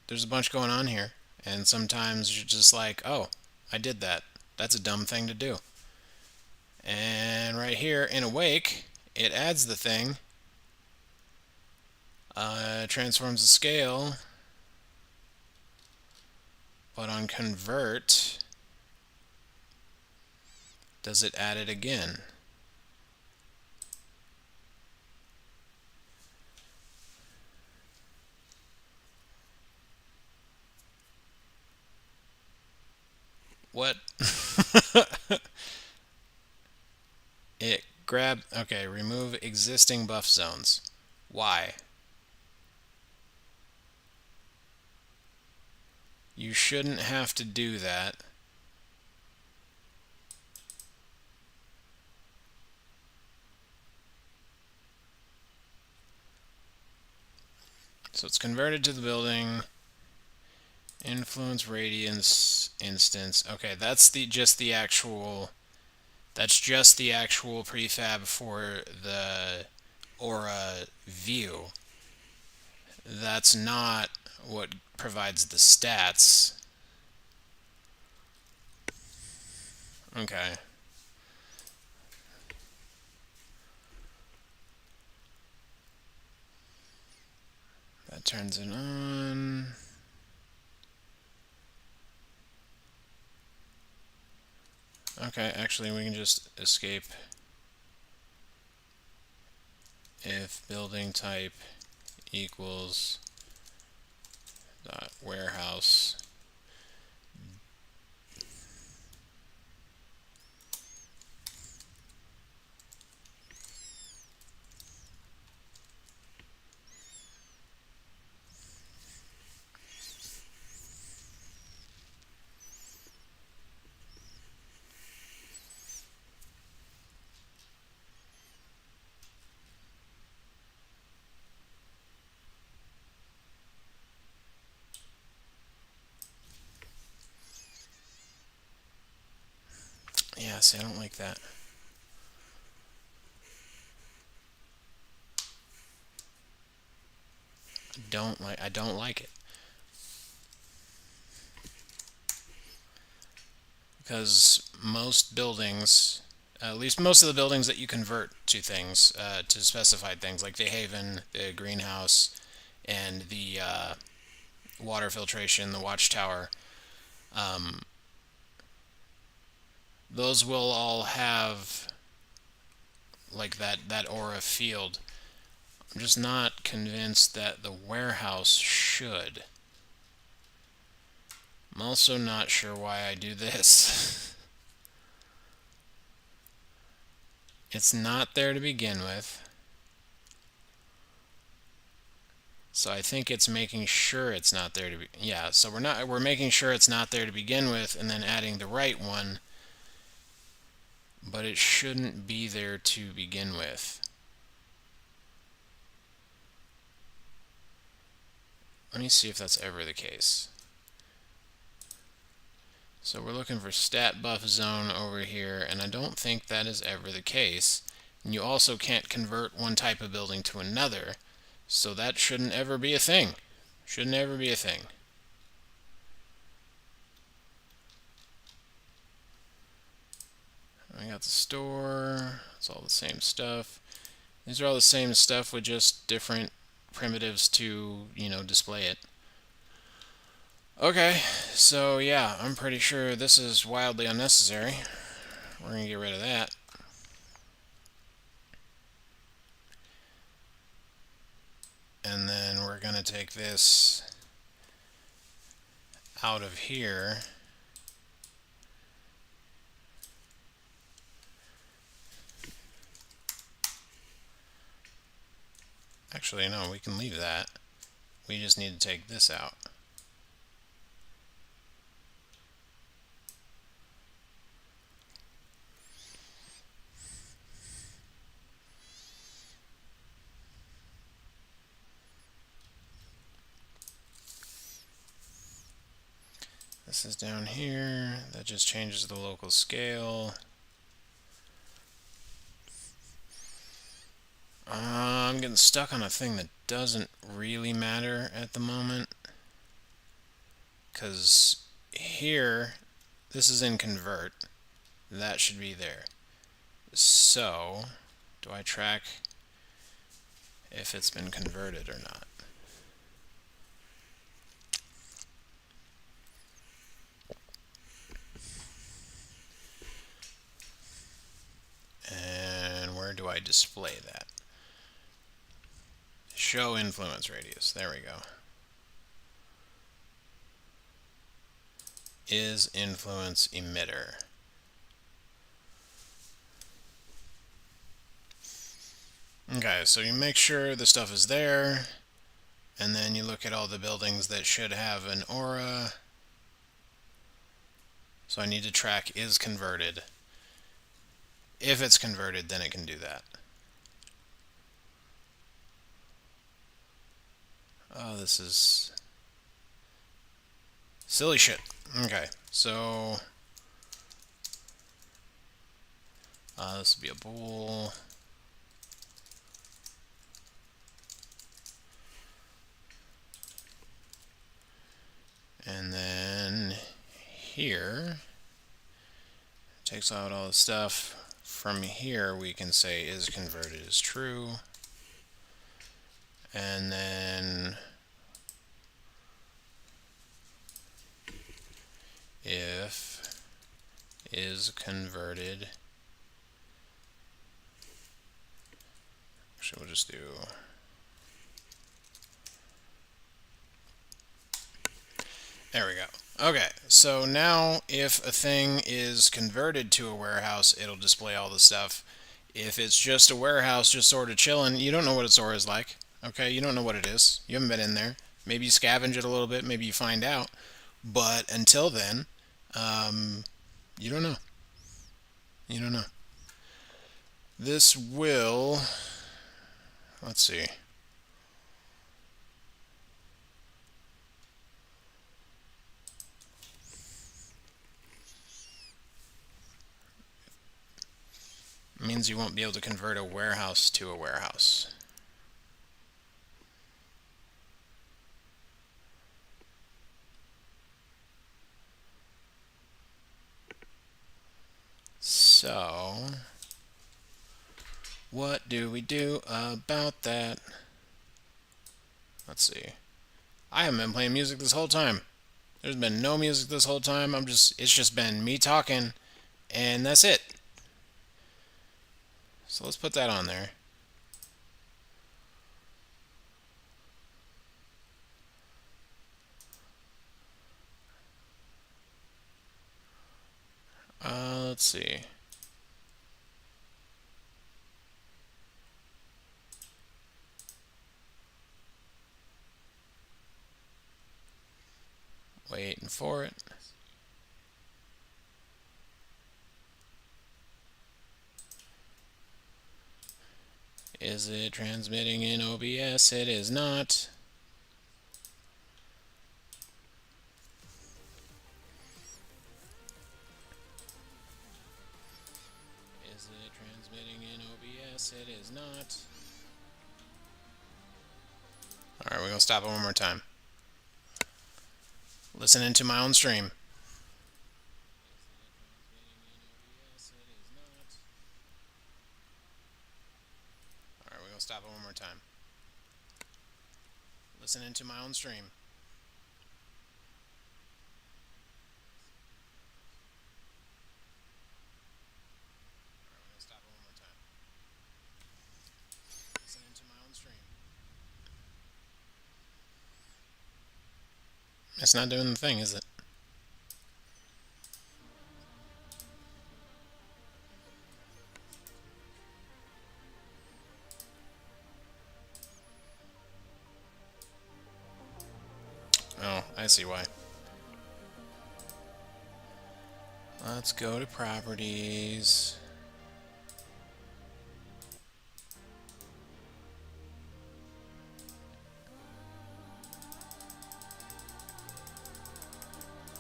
there's a bunch going on here, and sometimes you're just like, oh, I did that. That's a dumb thing to do. And right here in awake, it adds the thing, transforms the scale, but on convert, does it add it again? What? It grabbed. Okay, remove existing buff zones. Why? You shouldn't have to do that. So it's converted to the building. Influence radiance instance. Okay, that's just the actual. That's just the actual prefab for the aura view. That's not what provides the stats. Okay. That turns it on. Okay, actually we can just escape if building type equals dot warehouse yeah, see, I don't like that. I don't like it. Because most buildings, at least most of the buildings that you convert to things, to specified things, like the Haven, the greenhouse, and the water filtration, the watchtower, those will all have like that aura field. I'm just not convinced that the warehouse should. I'm also not sure why I do this. It's not there to begin with. So I think it's making sure it's not there to be. Yeah, so we're making sure it's not there to begin with and then adding the right one. But it shouldn't be there to begin with. Let me see if that's ever the case. So we're looking for stat buff zone over here, and I don't think that is ever the case. And you also can't convert one type of building to another, so that shouldn't ever be a thing. Shouldn't ever be a thing. I got the store. It's all the same stuff. These are all the same stuff with just different primitives to, display it. Okay, so yeah, I'm pretty sure this is wildly unnecessary. We're going to get rid of that. And then we're going to take this out of here. Actually, no, we can leave that. We just need to take this out. This is down here. That just changes the local scale. I'm getting stuck on a thing that doesn't really matter at the moment. Because here, this is in convert. That should be there. So, do I track if it's been converted or not? And where do I display that? Show influence radius. There we go. Is influence emitter. Okay, so you make sure the stuff is there, and then you look at all the buildings that should have an aura. So I need to track is converted. If it's converted, then it can do that. Oh, this is silly shit. Okay, so this would be a bool. And then here, takes out all the stuff. From here, we can say is converted is true. And then if is converted, actually we'll just do there we go. Okay, so now if a thing is converted to a warehouse, it'll display all the stuff. If it's just a warehouse just sort of chilling, you don't know what its aura is like. Okay, you don't know what it is. You haven't been in there. Maybe you scavenge it a little bit, maybe you find out. But until then, you don't know. You don't know. This will, let's see. It means you won't be able to convert a warehouse to a warehouse. So, what do we do about that? Let's see. I haven't been playing music this whole time. There's been no music this whole time. It's just been me talking, and that's it. So let's put that on there. Let's see. Waiting for it. Is it transmitting in OBS? It is not. Is it transmitting in OBS? It is not. Alright, we're going to stop it one more time. Listening to my own stream. Alright, we're going to stop it one more time. Listening to my own stream. Stop it one more time. Listening to my own stream. It's not doing the thing, is it? Oh, I see why. Let's go to properties.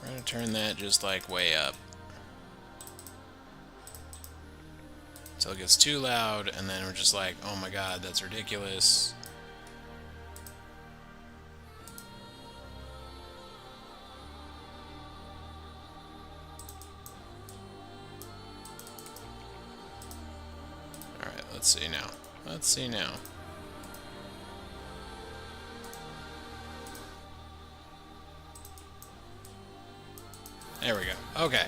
We're going to turn that just like way up. Until it gets too loud, and then we're just like, oh my god, that's ridiculous. Let's see now. Let's see now. There we go. Okay.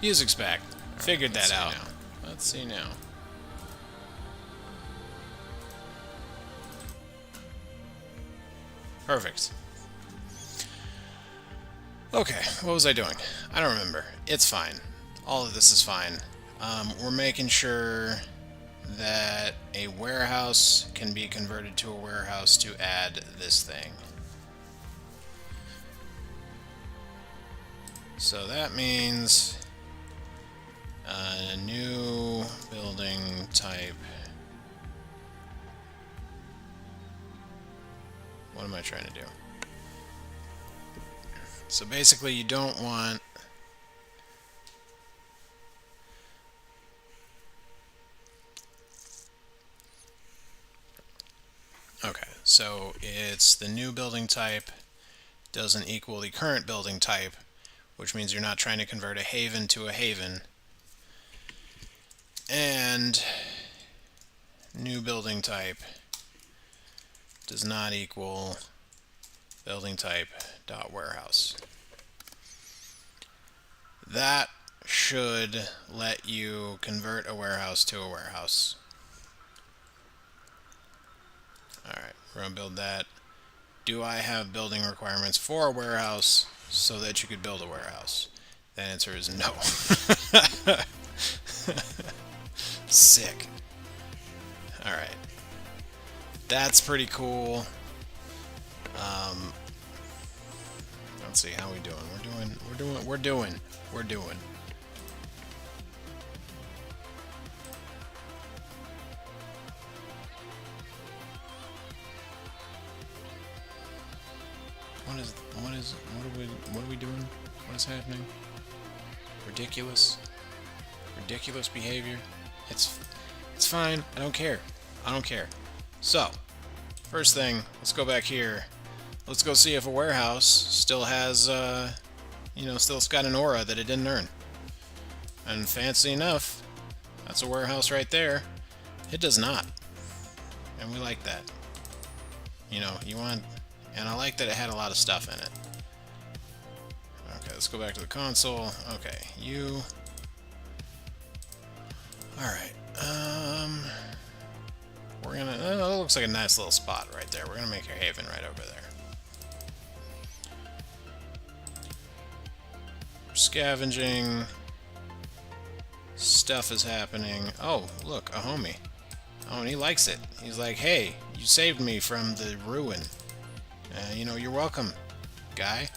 Music's back. Figured that out. Now. Let's see now. Perfect. Okay, what was I doing? I don't remember. It's fine. All of this is fine. We're making sure that a warehouse can be converted to a warehouse to add this thing. So that means a new building type. What am I trying to do? So basically you don't want okay, so it's the new building type doesn't equal the current building type, which means you're not trying to convert a haven to a haven. And new building type does not equal building type dot warehouse. That should let you convert a warehouse to a warehouse. Alright, we're going to build that. Do I have building requirements for a warehouse so that you could build a warehouse? The answer is no. Sick. Alright. That's pretty cool. Let's see how we doing. We're doing. What are we doing? What is happening? Ridiculous behavior. It's fine. I don't care. So, first thing, let's go back here. Let's go see if a warehouse still has, still got an aura that it didn't earn. And fancy enough, that's a warehouse right there. It does not. And we like that. And I like that it had a lot of stuff in it. Okay, let's go back to the console. Okay, you. Alright, we're gonna, that looks like a nice little spot right there. We're gonna make your haven right over there. Scavenging. Stuff is happening. Oh, look, a homie. Oh, and he likes it. He's like, hey, you saved me from the ruin. You're welcome, guy.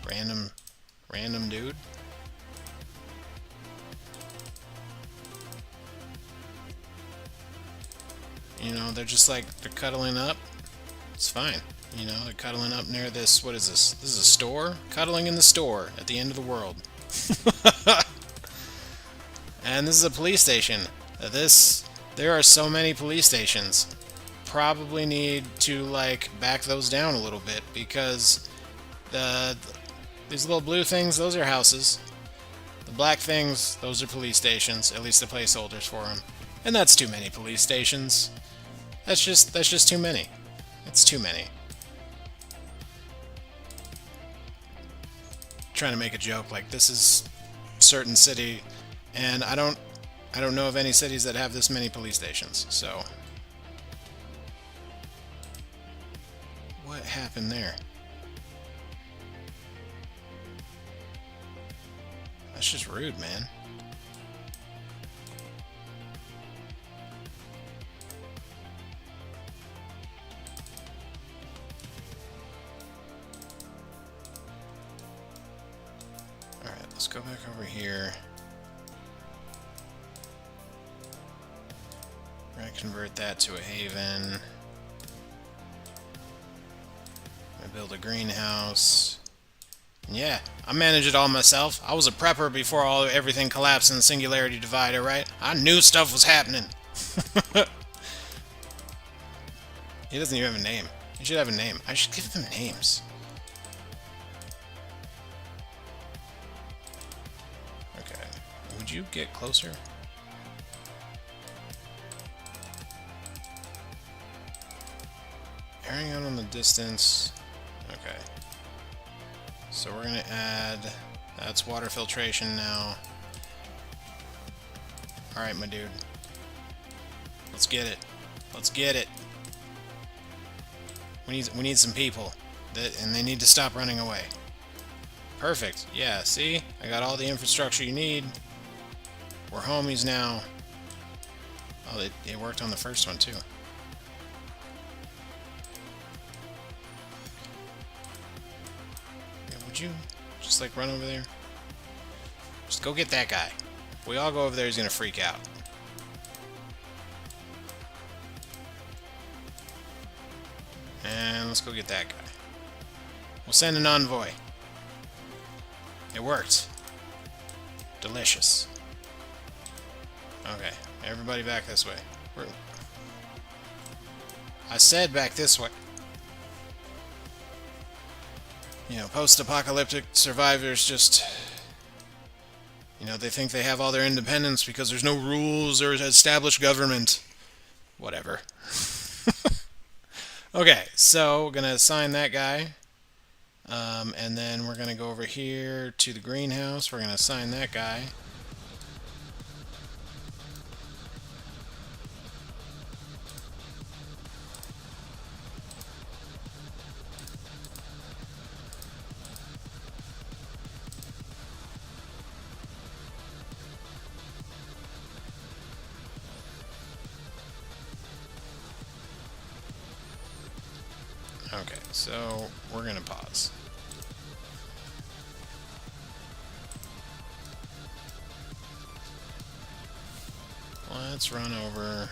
Random dude. They're just like, they're cuddling up. It's fine. They're cuddling up near this, what is this? This is a store? Cuddling in the store at the end of the world. And this is a police station. There are so many police stations. Probably need to, back those down a little bit, because these little blue things, those are houses. The black things, those are police stations, at least the placeholders for them. And that's too many police stations. That's just too many. It's too many. Trying to make a joke like this is certain city, and I don't know of any cities that have this many police stations. So what happened there? That's just rude, man. Alright, let's go back over here. We're going to convert that to a haven. I build a greenhouse. Yeah, I manage it all myself. I was a prepper before everything collapsed in the Singularity Divider, right? I knew stuff was happening. He doesn't even have a name. He should have a name. I should give them names. Okay. Would you get closer? bearing out on the distance. Okay. So we're gonna add, that's water filtration now. Alright, my dude. Let's get it. Let's get it. We need some people. And they need to stop running away. Perfect. Yeah, see? I got all the infrastructure you need. We're homies now. Oh, it worked on the first one, too. Yeah, would you just, like, run over there? Just go get that guy. If we all go over there, he's gonna freak out. And let's go get that guy. We'll send an envoy. It worked. Delicious. Okay, everybody back this way. I said back this way. You know, post-apocalyptic survivors just... You know, they think they have all their independence because there's no rules or established government. Whatever. Okay, so we're going to assign that guy. And then we're going to go over here to the greenhouse. We're going to assign that guy. Okay, so we're going to pause. Let's run over,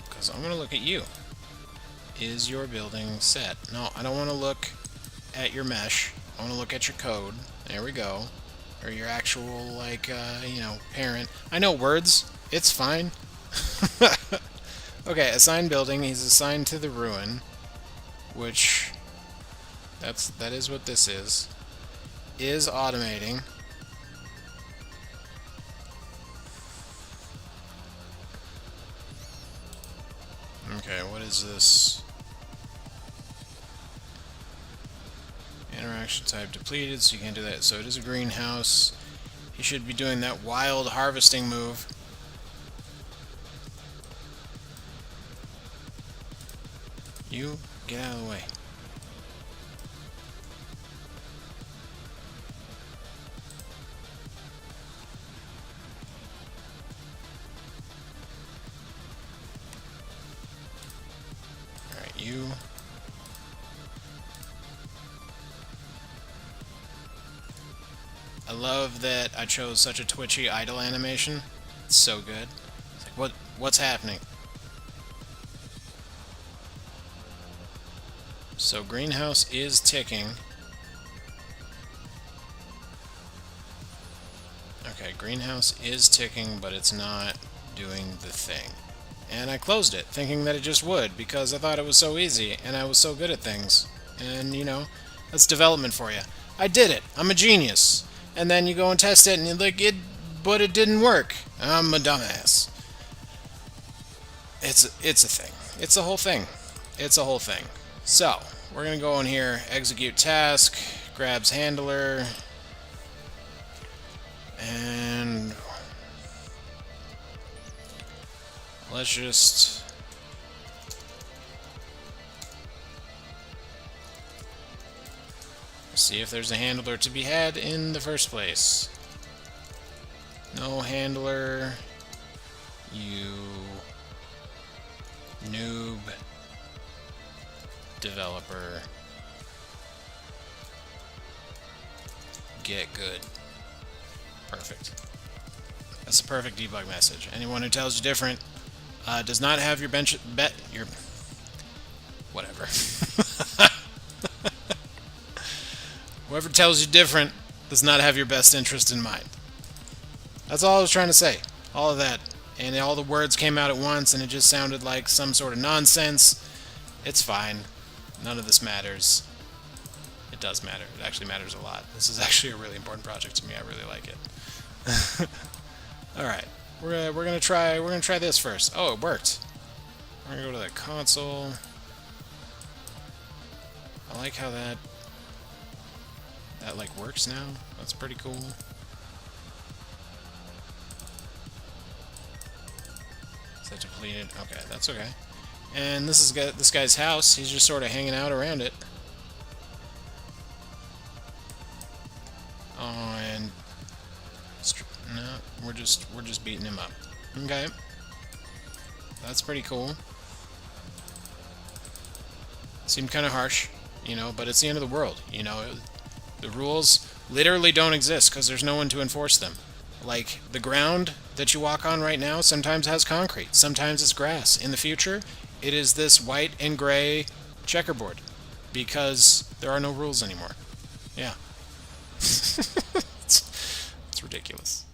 because I'm going to look at you. Is your building set? No, I don't want to look at your mesh. I want to look at your code. There we go. Or your actual, like, you know, parent. I know words. It's fine. Okay, assign building. He's assigned to the ruin, which that is what this is. Is automating. Okay, what is this? Interaction type depleted, so you can't do that. So it is a greenhouse. He should be doing that wild harvesting move. You, get out of the way. Alright, you. I love that I chose such a twitchy idle animation. It's so good. It's like, what's happening? So greenhouse is ticking. Okay, greenhouse is ticking, but it's not doing the thing. And I closed it, thinking that it just would, because I thought it was so easy, and I was so good at things. And, you know, that's development for you. I did it. I'm a genius. And then you go and test it, and you're like, but it didn't work. I'm a dumbass. It's a thing. It's a whole thing. It's a whole thing. So, we're going to go in here, execute task, grabs handler, and let's just see if there's a handler to be had in the first place. No handler, you noob developer. Get good. Perfect. That's a perfect debug message. Anyone who tells you different does not have your your whatever. Whoever tells you different does not have your best interest in mind. That's all I was trying to say. All of that. And all the words came out at once and it just sounded like some sort of nonsense. It's fine. None of this matters. It does matter. It actually matters a lot. This is actually a really important project to me. I really like it. All right. We're gonna try this first. Oh, it worked. We're gonna go to the console. I like how that like works now. That's pretty cool. Is that depleted? Okay, that's okay. And this is this guy's house. He's just sort of hanging out around it. Oh, and no, we're just beating him up. Okay, that's pretty cool. Seemed kind of harsh, you know, but it's the end of the world. You know, the rules literally don't exist because there's no one to enforce them. Like, the ground that you walk on right now sometimes has concrete, sometimes it's grass. In the future, it is this white and gray checkerboard because there are no rules anymore. Yeah. It's ridiculous.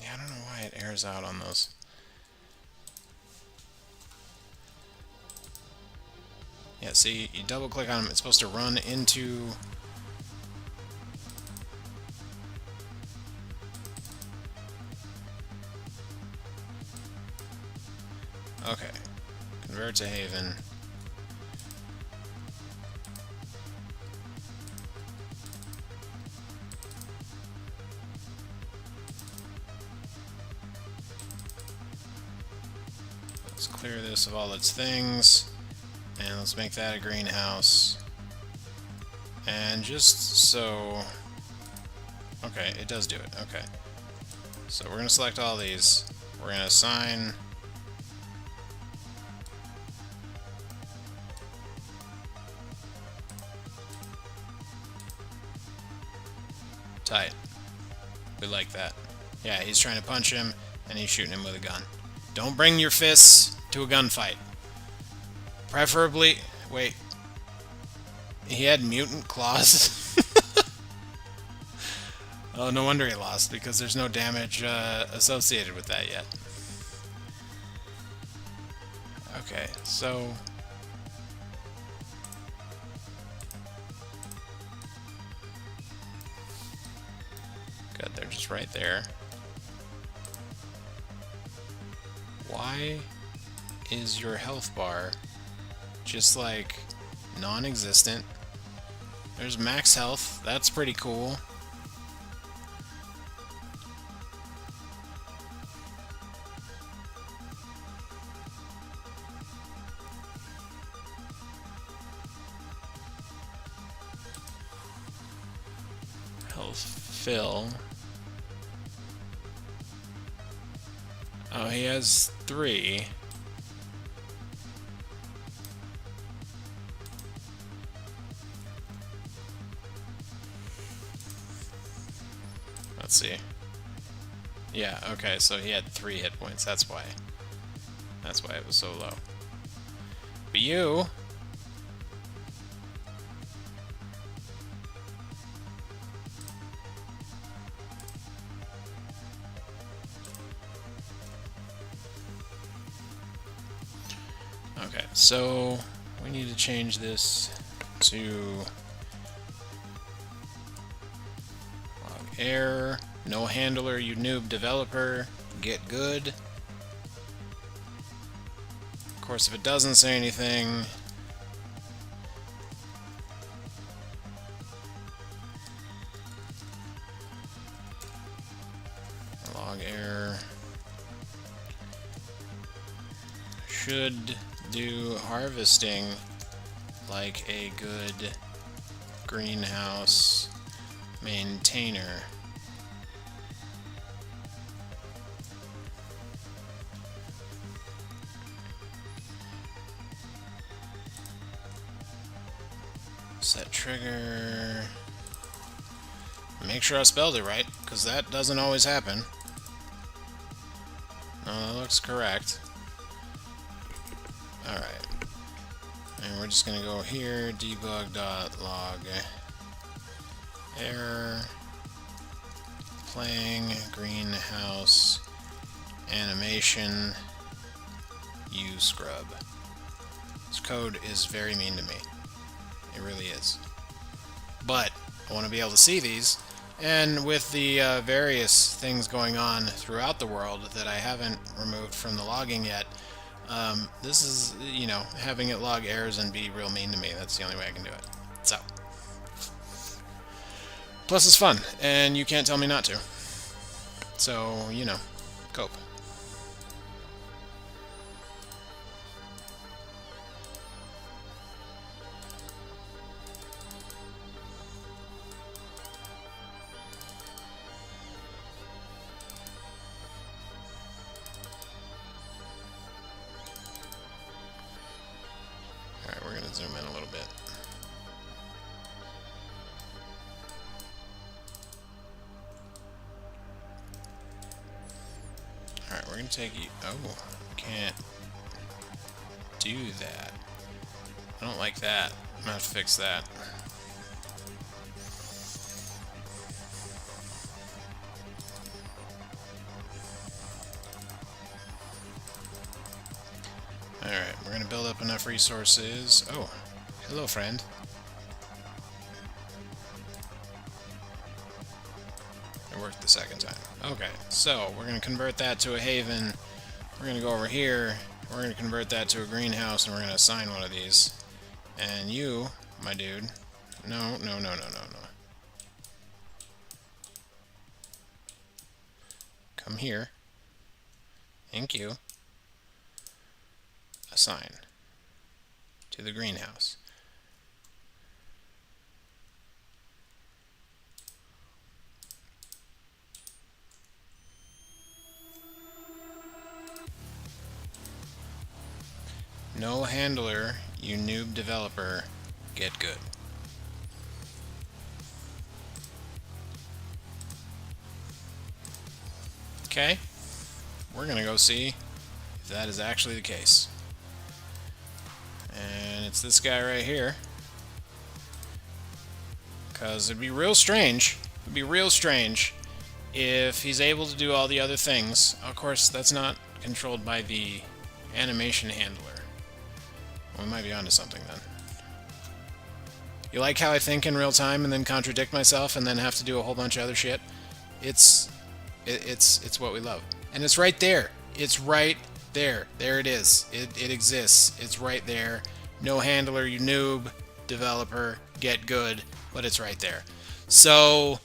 Yeah, I don't know why it airs out on those. Yeah, see, you double click on them, it's supposed to run into... Okay. Convert to Haven. Let's clear this of all its things. And let's make that a greenhouse. And just so... Okay, it does do it. Okay. So we're going to select all these. We're going to assign... Tight. We like that. Yeah, he's trying to punch him, and he's shooting him with a gun. Don't bring your fists to a gunfight. Preferably... Wait. He had mutant claws? Oh, no wonder he lost, because there's no damage associated with that yet. Okay, so... Good, they're just right there. Why is your health bar just, like, non-existent? There's max health. That's pretty cool. Health fill. Oh, he has 3. Let's see. Yeah, okay, so he had 3 hit points. That's why. That's why it was so low. But you... Okay, so we need to change this to log error, no handler, you noob developer, get good. Of course, if it doesn't say anything, log error should do harvesting like a good greenhouse maintainer. Set trigger. Make sure I spelled it right, because that doesn't always happen. No, that looks correct. Alright. And we're just going to go here, debug.log error, playing greenhouse animation You scrub. This code is very mean to me. It really is. But I want to be able to see these, and with the various things going on throughout the world that I haven't removed from the logging yet, this is, you know, having it log errors and be real mean to me. That's the only way I can do it. So, plus it's fun, and you can't tell me not to. So, you know, cope. Alright, we're going to zoom in a little bit. Alright, we're going to take you... Oh, can't do that. I don't like that. I'm going to have to fix that. Alright, we're going to build up enough resources. Oh, hello, friend. It worked the second time. Okay, so we're going to convert that to a haven. We're going to go over here. We're going to convert that to a greenhouse, and we're going to assign one of these. And you, my dude... No. Come here. Thank you. Assign to the greenhouse. No handler, you noob developer, get good. Okay, we're gonna go see if that is actually the case. And it's this guy right here. Because it'd be real strange. It'd be real strange if he's able to do all the other things. Of course, that's not controlled by the animation handler. Well, we might be onto something then. You like how I think in real time and then contradict myself and then have to do a whole bunch of other shit? It's what we love. And it's right there. It's right there. There it is. It exists. It's right there. No handler, you noob. Developer, get good. But it's right there. So,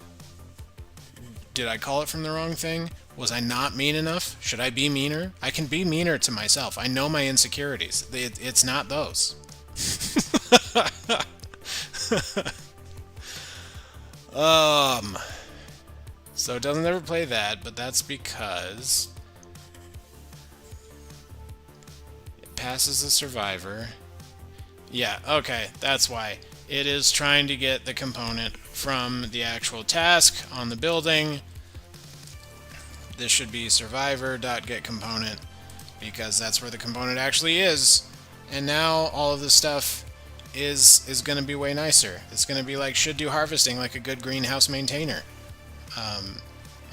did I call it from the wrong thing? Was I not mean enough? Should I be meaner? I can be meaner to myself. I know my insecurities. It's not those. So it doesn't ever play that, but that's because it passes the survivor. Yeah, okay, that's why. It is trying to get the component from the actual task on the building. This should be survivor.getComponent because that's where the component actually is. And now all of this stuff is going to be way nicer. It's going to be like should do harvesting like a good greenhouse maintainer.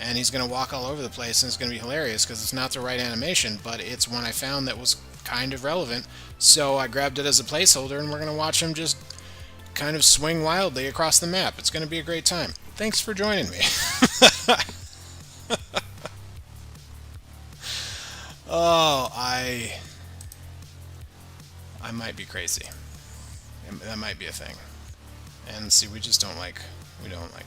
And he's going to walk all over the place, and it's going to be hilarious because it's not the right animation, but it's one I found that was kind of relevant. So I grabbed it as a placeholder, and we're going to watch him just kind of swing wildly across the map. It's going to be a great time. Thanks for joining me. Oh, I might be crazy. That might be a thing. And see, we don't like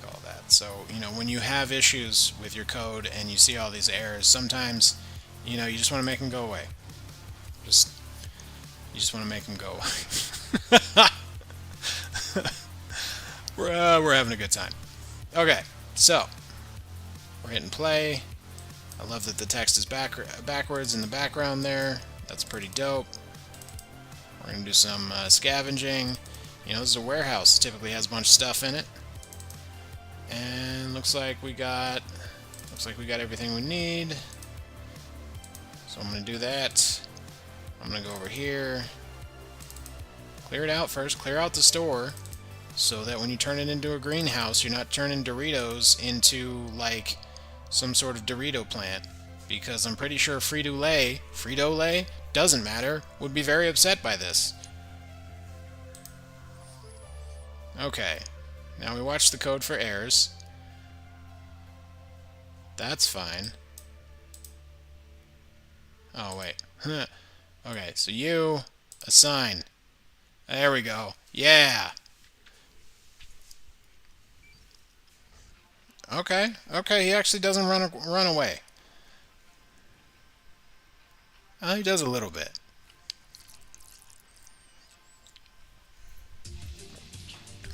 all that. So, you know, when you have issues with your code and you see all these errors, sometimes, you know, you just want to make them go away. You just want to make them go away. We're having a good time. Okay, so we're hitting play. I love that the text is backwards in the background there. That's pretty dope. We're going to do some scavenging. You know, this is a warehouse. It typically has a bunch of stuff in it. And looks like we got everything we need. So I'm going to do that. I'm going to go over here. Clear it out first. Clear out the store so that when you turn it into a greenhouse, you're not turning Doritos into, like, some sort of Dorito plant. Because I'm pretty sure Frito-Lay doesn't matter would be very upset by this. Okay. Now we watch the code for errors. That's fine. Oh, wait. Okay, so you assign. There we go. Yeah. Okay. Okay, he actually doesn't run away. He does a little bit.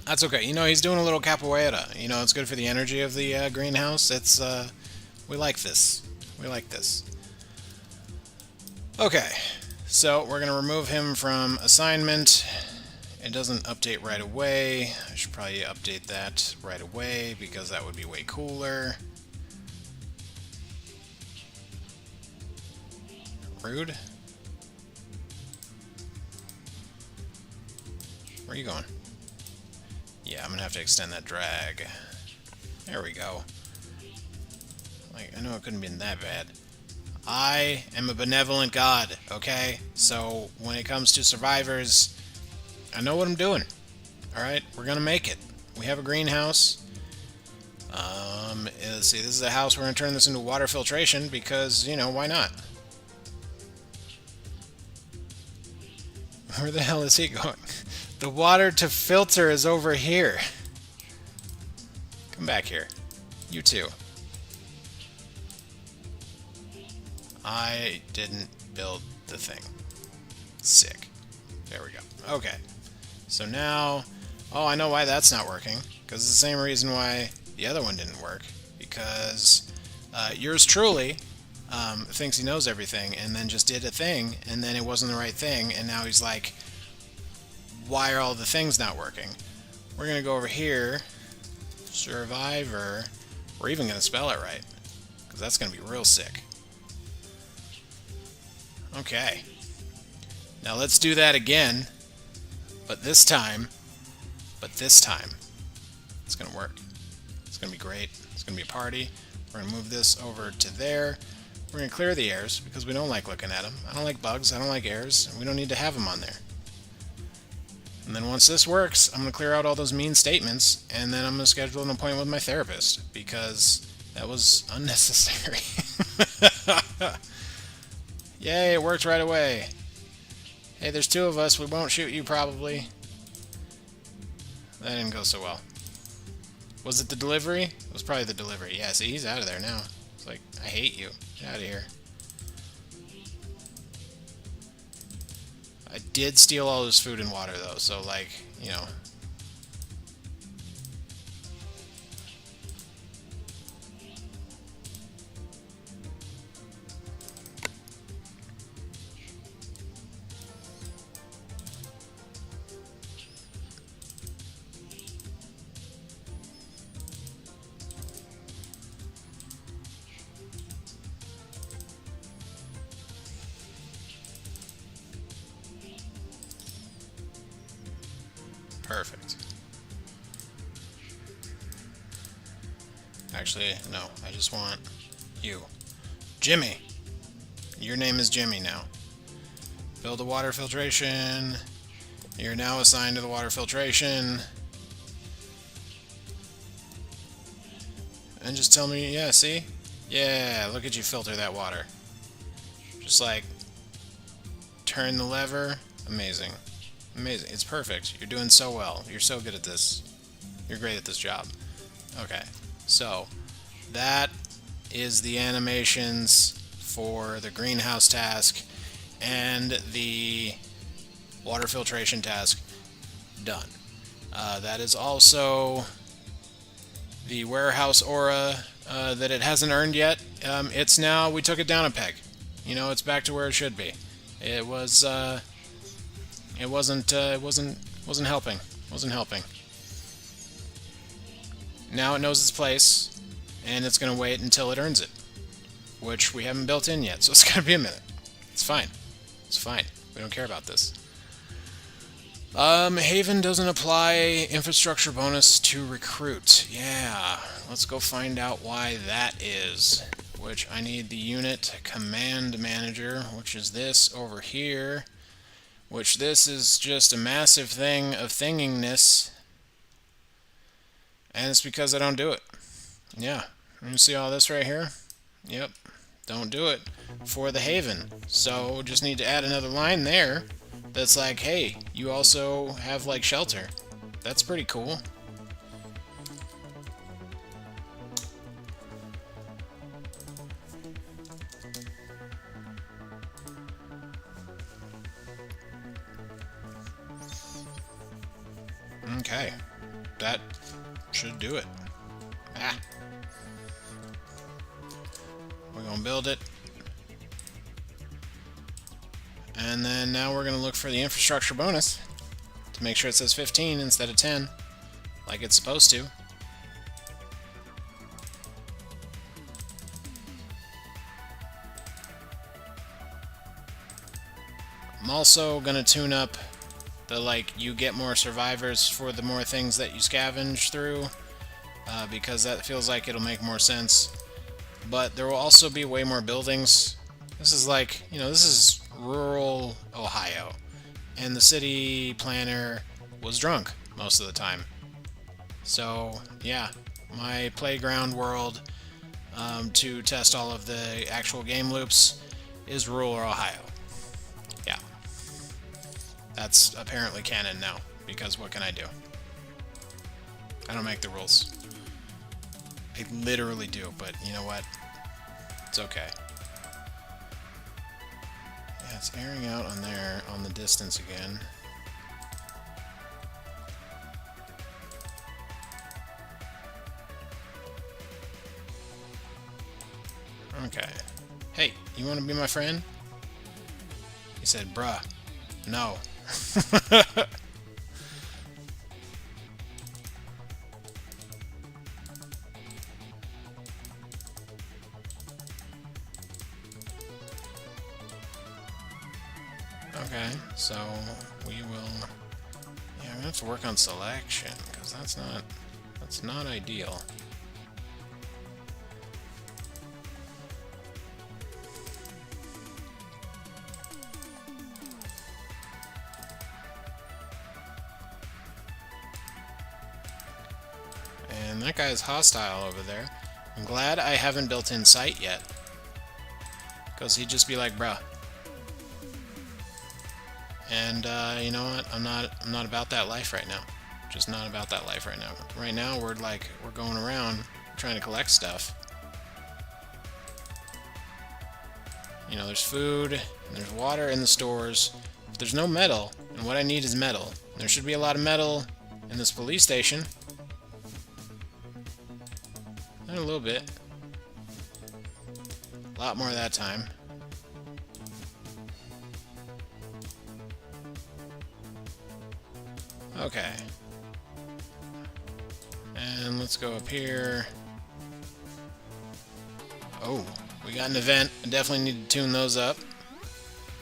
That's okay. You know, he's doing a little capoeira. You know, it's good for the energy of the greenhouse. It's, we like this. We like this. Okay. So, we're going to remove him from assignment. It doesn't update right away. I should probably update that right away because that would be way cooler. Rude. Where are you going? Yeah, I'm gonna have to extend that drag. There we go. Like, I know it couldn't have been that bad. I am a benevolent god, okay? So, when it comes to survivors, I know what I'm doing. Alright, we're gonna make it. We have a greenhouse. Let's see, this is a house. We're gonna turn this into water filtration because, you know, why not? Where the hell is he going? The water to filter is over here. Come back here. You too. I didn't build the thing. Sick. There we go. Okay. So now... Oh, I know why that's not working. Because it's the same reason why the other one didn't work. Because yours truly thinks he knows everything and then just did a thing and then it wasn't the right thing and now he's like, why are all the things not working? We're going to go over here. Survivor. We're even going to spell it right. Because that's going to be real sick. Okay. Now let's do that again. But this time, it's going to work. It's going to be great. It's going to be a party. We're going to move this over to there. We're going to clear the errors because we don't like looking at them. I don't like bugs. I don't like errors. And we don't need to have them on there. And then once this works, I'm going to clear out all those mean statements, and then I'm going to schedule an appointment with my therapist, because that was unnecessary. Yay, it worked right away. Hey, there's two of us. We won't shoot you, probably. That didn't go so well. Was it the delivery? It was probably the delivery. Yeah, see, he's out of there now. It's like, I hate you. Get out of here. I did steal all his food and water, though, so, like, you know. Perfect. Actually, no. I just want you. Jimmy! Your name is Jimmy now. Build a water filtration. You're now assigned to the water filtration. And just tell me, yeah, see? Yeah, look at you filter that water. Just like, turn the lever. Amazing. Amazing. It's perfect. You're doing so well. You're so good at this. You're great at this job. Okay. So, that is the animations for the greenhouse task and the water filtration task done. That is also the warehouse aura that it hasn't earned yet. It's now, we took it down a peg. You know, it's back to where it should be. It was, it wasn't helping. Wasn't helping. Now it knows its place, and it's going to wait until it earns it, which we haven't built in yet, so it's going to be a minute. It's fine. It's fine. We don't care about this. Haven doesn't apply infrastructure bonus to recruit. Yeah, let's go find out why that is. which I need the unit command manager, which is this over here, which this is just a massive thing of thingingness, and it's because I don't do it. Yeah, you see all this right here? Yep, don't do it for the Haven. So just need to add another line there that's like, hey, you also have like shelter. That's pretty cool. Okay, that should do it. Ah. We're going to build it. And then now we're going to look for the infrastructure bonus to make sure it says 15 instead of 10, like it's supposed to. I'm also going to tune up the, like, you get more survivors for the more things that you scavenge through, because that feels like it'll make more sense. But there will also be way more buildings. This is like, you know, this is rural Ohio, and the city planner was drunk most of the time. So, yeah, my playground world to test all of the actual game loops is rural Ohio. Yeah. That's apparently canon now, because what can I do? I don't make the rules. I literally do, but you know what? It's okay. Yeah, it's airing out on there on the distance again. Okay. Hey, you want to be my friend? He said, bruh. No. Okay, so we will... Yeah, I'm gonna have to work on selection, because that's not ideal. And that guy is hostile over there. I'm glad I haven't built in sight yet, because he'd just be like, bruh. And you know what? I'm not about that life right now. Just not about that life right now. Right now we're going around trying to collect stuff. You know, there's food, and there's water in the stores. But there's no metal, and what I need is metal. There should be a lot of metal in this police station. Not a little bit. A lot more that time. Okay. And let's go up here. Oh, we got an event. I definitely need to tune those up.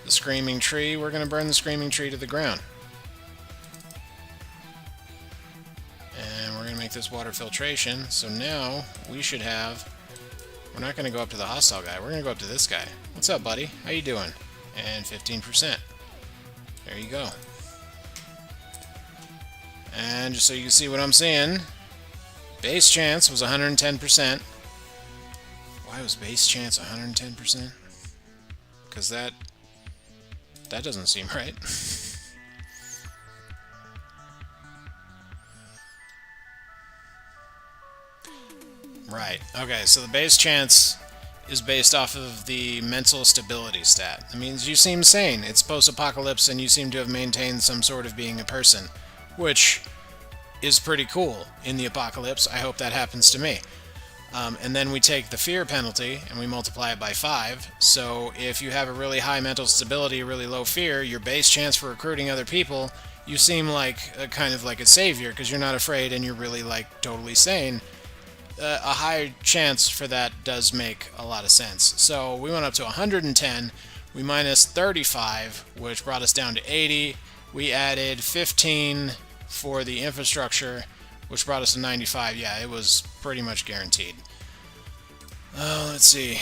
The screaming tree. We're going to burn the screaming tree to the ground. And we're going to make this water filtration. So now we should have... We're not going to go up to the hostile guy. We're going to go up to this guy. What's up, buddy? How you doing? And 15%. There you go. And just so you can see what I'm seeing, base chance was 110%. Why was base chance 110%? Because that doesn't seem right. Right. Okay, so the base chance is based off of the mental stability stat. That means you seem sane. It's post-apocalypse and you seem to have maintained some sort of being a person, which is pretty cool in the apocalypse. I hope that happens to me. And then we take the fear penalty and we multiply it by 5. So if you have a really high mental stability, really low fear, your base chance for recruiting other people, you seem like kind of like a savior because you're not afraid and you're really like totally sane. A high chance for that does make a lot of sense. So we went up to 110. We minus 35, which brought us down to 80. We added 15 for the infrastructure, which brought us to 95. Yeah, it was pretty much guaranteed. Let's see.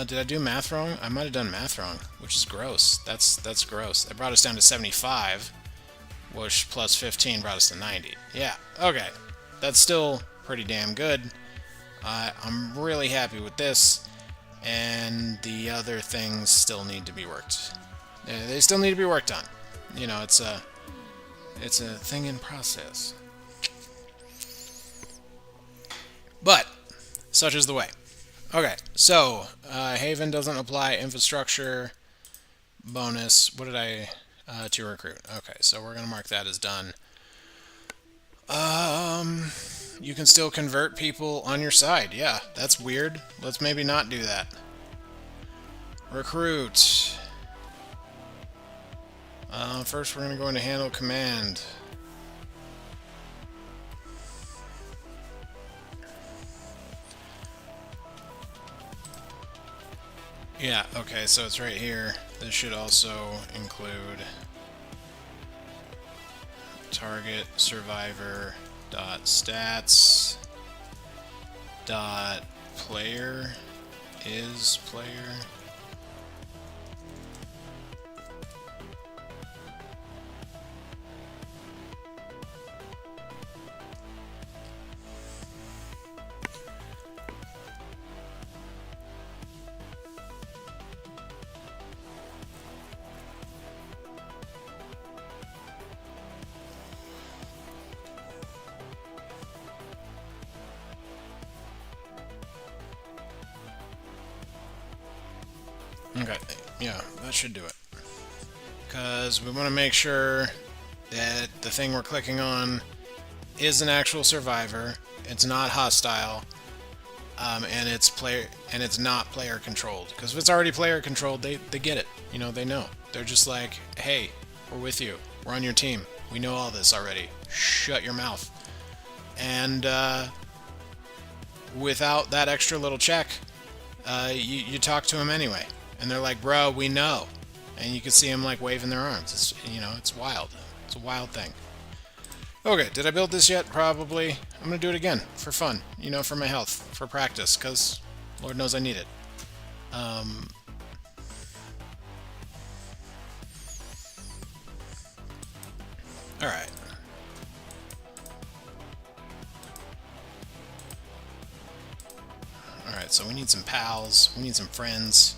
Did I do math wrong? I might have done math wrong, which is gross. That's gross. That brought us down to 75, which plus 15 brought us to 90. Yeah, okay. That's still pretty damn good. I'm really happy with this, and the other things still need to be worked. They still need to be worked on. You know, it's a thing in process. But such is the way. Okay, so Haven doesn't apply infrastructure bonus. What did I to recruit? Okay, so we're gonna mark that as done. You can still convert people on your side. Yeah, that's weird. Let's maybe not do that. Recruit. First, we're gonna go into handle command. Yeah, okay, so it's right here. This should also include target survivor dot stats dot player is player. Okay, yeah, that should do it. Because we want to make sure that the thing we're clicking on is an actual survivor, it's not hostile, and it's not player controlled. Because if it's already player controlled, they get it. You know, they know. They're just like, hey, we're with you. We're on your team. We know all this already. Shut your mouth. And without that extra little check, you talk to them anyway. And they're like, bro, we know. And you can see them like waving their arms. It's, you know, it's wild. It's a wild thing. Okay, did I build this yet? Probably. I'm going to do it again for fun. You know, for my health. For practice. Because Lord knows I need it. Alright. Alright, so we need some pals. We need some friends.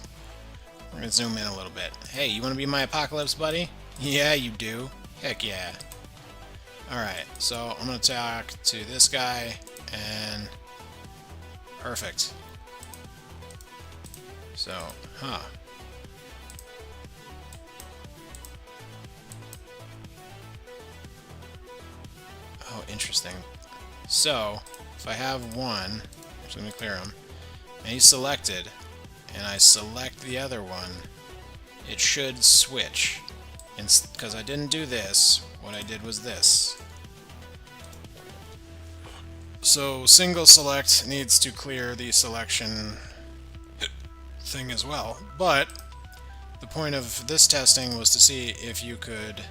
We're gonna zoom in a little bit. Hey, you wanna be my apocalypse buddy? Yeah, you do. Heck yeah. Alright, so I'm gonna talk to this guy, and... perfect. So, huh. Oh, interesting. So, if I have one, I'm just gonna clear him, and he's selected, and I select the other one, it should switch. And because I didn't do this, what I did was this. So single select needs to clear the selection thing as well. But the point of this testing was to see if you could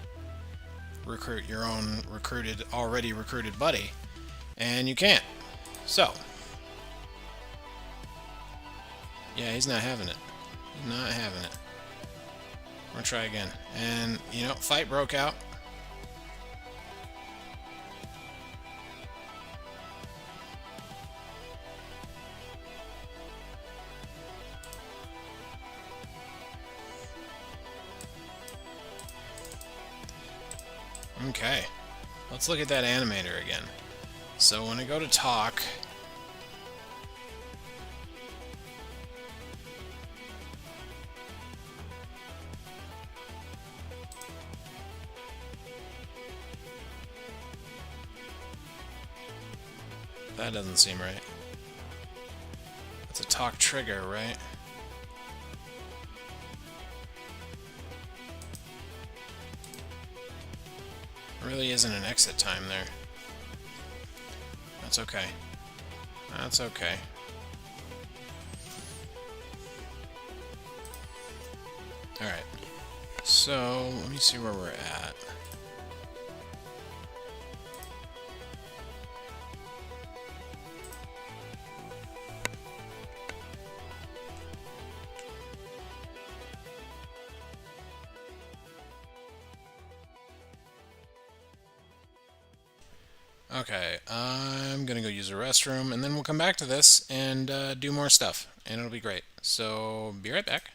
recruit your own already recruited buddy. And you can't. So yeah, he's not having it. Not having it. We're gonna try again. And, you know, fight broke out. Okay. Let's look at that animator again. So when I go to talk... that doesn't seem right. That's a talk trigger, right? Really isn't an exit time there. That's okay. That's okay. Alright. So, let me see where we're at. Okay, I'm gonna go use a restroom, and then we'll come back to this and do more stuff, and it'll be great. So, be right back.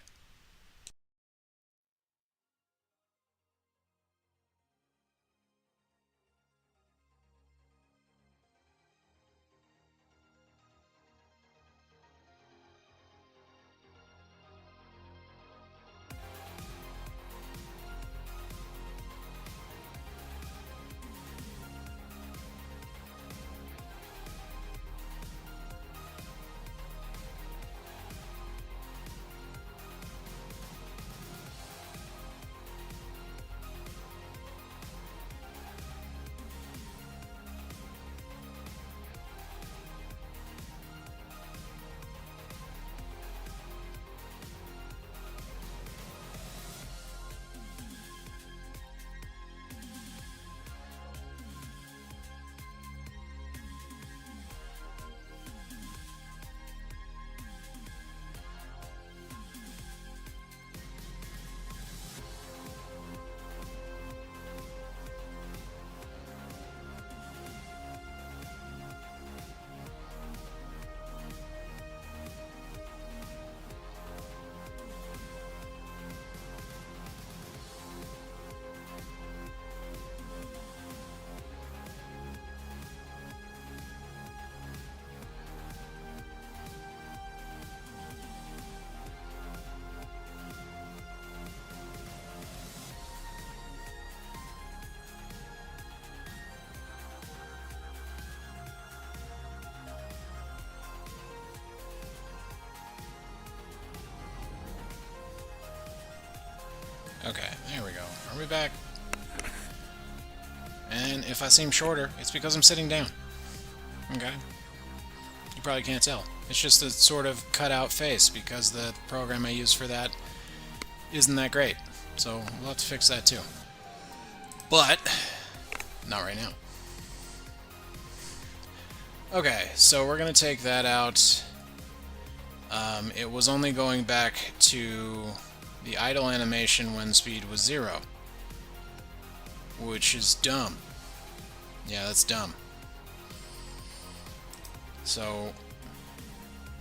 Okay, there we go. Are we back? And if I seem shorter, it's because I'm sitting down. Okay? You probably can't tell. It's just a sort of cut-out face because the program I use for that isn't that great. So we'll have to fix that too. But, not right now. Okay, so we're going to take that out. It was only going back to the idle animation when speed was 0. Which is dumb. Yeah, that's dumb. So,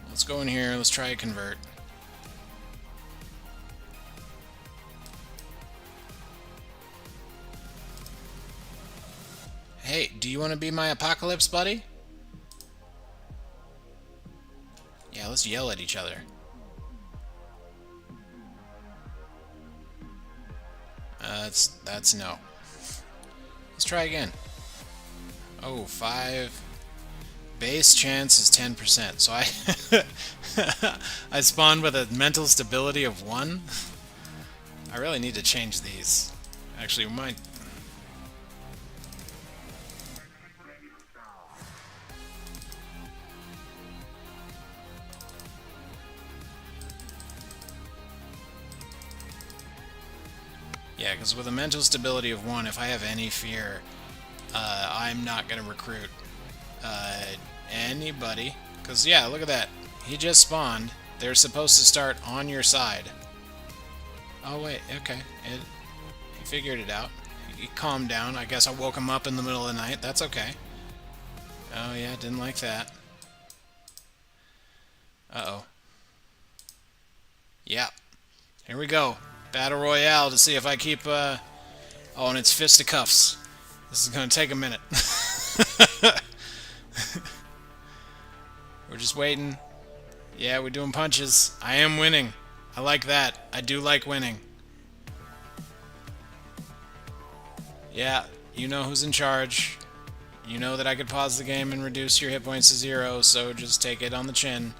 let's go in here, let's try convert. Hey, do you want to be my apocalypse buddy? Yeah, let's yell at each other. That's no. Let's try again. Oh, 5. Base chance is 10%. So I spawned with a mental stability of 1. I really need to change these. Actually, we might. Yeah, because with a mental stability of 1, if I have any fear, I'm not going to recruit anybody. Because, yeah, look at that. He just spawned. They're supposed to start on your side. Oh, wait, okay. He figured it out. He calmed down. I guess I woke him up in the middle of the night. That's okay. Oh, yeah, didn't like that. Uh-oh. Yeah. Here we go. Battle Royale to see if I keep, Oh, and it's fisticuffs. This is going to take a minute. We're just waiting. Yeah, we're doing punches. I am winning. I like that. I do like winning. Yeah, you know who's in charge. You know that I could pause the game and reduce your hit points to 0, so just take it on the chin.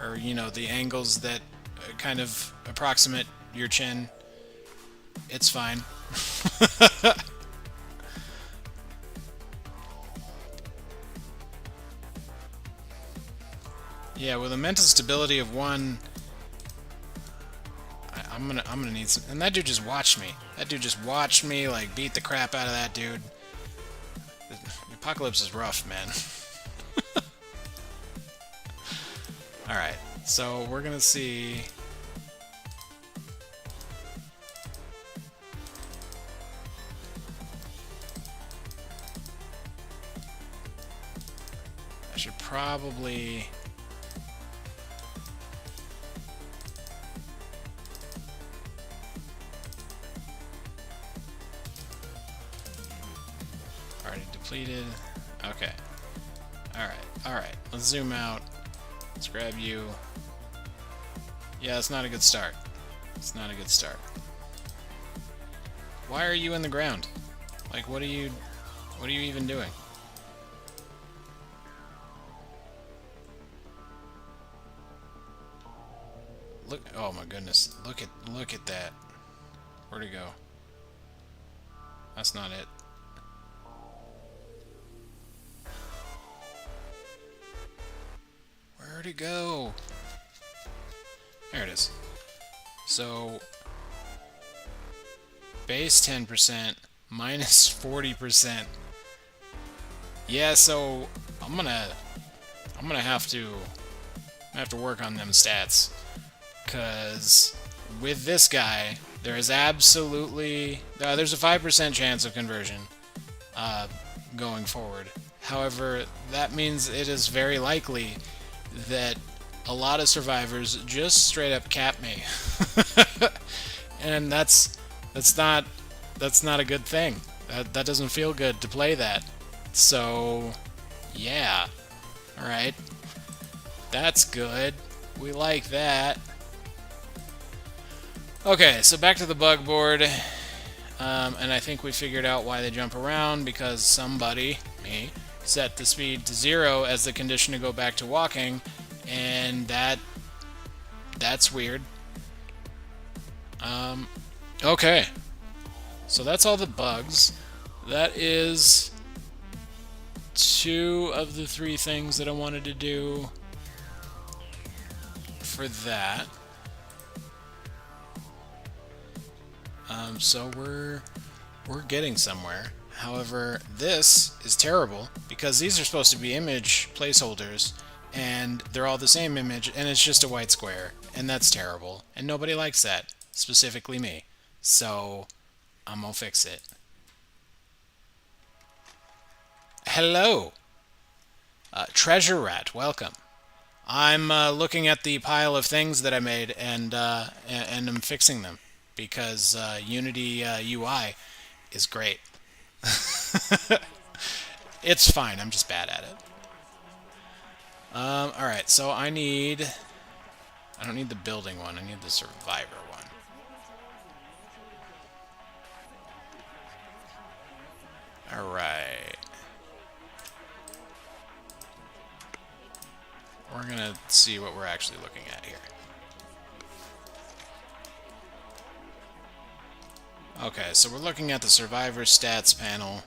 Or, you know, the angles that kind of approximate your chin. It's fine. Yeah, with a mental stability of 1, I'm gonna need some. And that dude just watched me. That dude just watched me like beat the crap out of that dude. The apocalypse is rough, man. All right, so we're gonna see. should probably... Already depleted. Okay. Alright, alright. Let's zoom out. Let's grab you. Yeah, it's not a good start. It's not a good start. Why are you in the ground? Like, what are you even doing? Look, oh my goodness. Look at that. Where'd it go? That's not it. Where'd it go? There it is. So base 10%, minus 40%. Yeah, so I'm gonna have to work on them stats, cause with this guy there is absolutely there's a 5% chance of conversion going forward. However, that means it is very likely that a lot of survivors just straight up cap me. And that's not a good thing. That doesn't feel good to play that. So yeah. Alright. That's good. We like that. Okay, so back to the bug board. And I think we figured out why they jump around, because somebody, me, set the speed to 0 as the condition to go back to walking, and that's weird. Okay. So that's all the bugs. That is 2 of the 3 things that I wanted to do for that. So we're getting somewhere. However, this is terrible because these are supposed to be image placeholders, and they're all the same image, and it's just a white square, and that's terrible, and nobody likes that, specifically me. So I'm gonna fix it. Hello, Treasure Rat, welcome. I'm looking at the pile of things that I made, and I'm fixing them because Unity UI is great. It's fine, I'm just bad at it. Alright, so I don't need the building one, I need the survivor one. Alright. We're gonna see what we're actually looking at here. Okay, so we're looking at the survivor stats panel.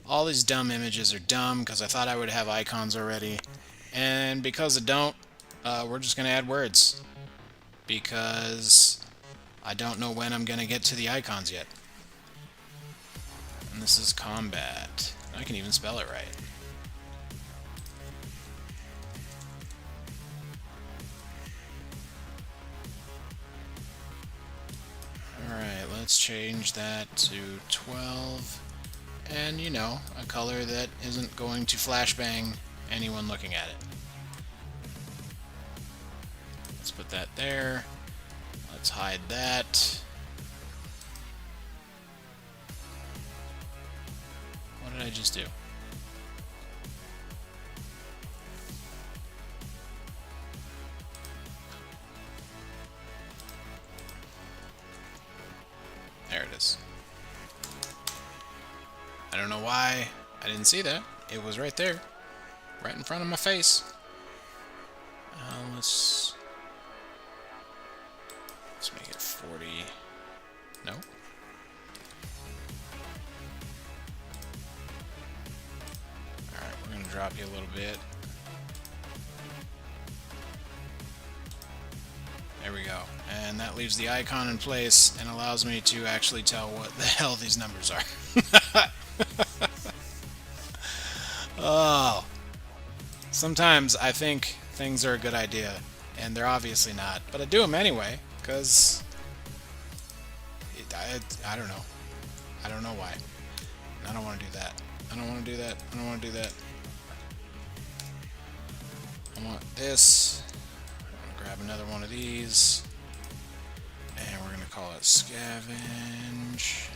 All these dumb images are dumb because I thought I would have icons already. And because I don't, we're just going to add words. Because I don't know when I'm going to get to the icons yet. And this is combat. I can even spell it right. Alright, let's change that to 12. And, you know, a color that isn't going to flashbang anyone looking at it. Let's put that there. Let's hide that. What did I just do? There it is. I don't know why I didn't see that. It was right there. Right in front of my face. Let's make it 40. No? Alright, we're going to drop you a little bit. There we go. And that leaves the icon in place and allows me to actually tell what the hell these numbers are. Oh. Sometimes I think things are a good idea, and they're obviously not. But I do them anyway, because I don't know. I don't know why. I don't want to do that. I don't want to do that. I don't want to do that. I want this. I'm gonna grab another one of these, and we're gonna call it scavenge.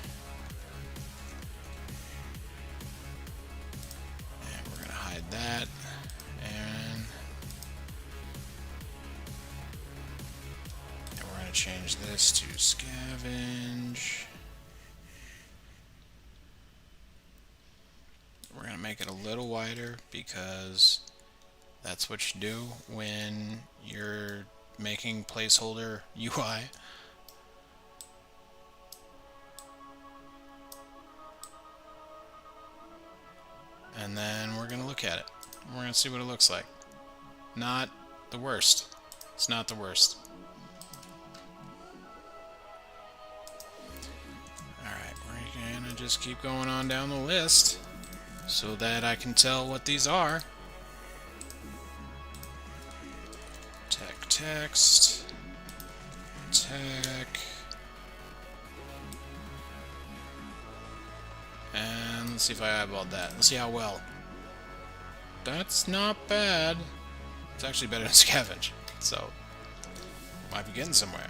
And we're gonna hide that, and we're gonna change this to scavenge. We're gonna make it a little wider because that's what you do when you're making placeholder UI. And then we're going to look at it. We're going to see what it looks like. Not the worst. It's not the worst. Alright, we're going to just keep going on down the list so that I can tell what these are. Tech text. Tech. And let's see if I eyeballed that. Let's see how well. That's not bad. It's actually better than scavenge. So, might be getting somewhere.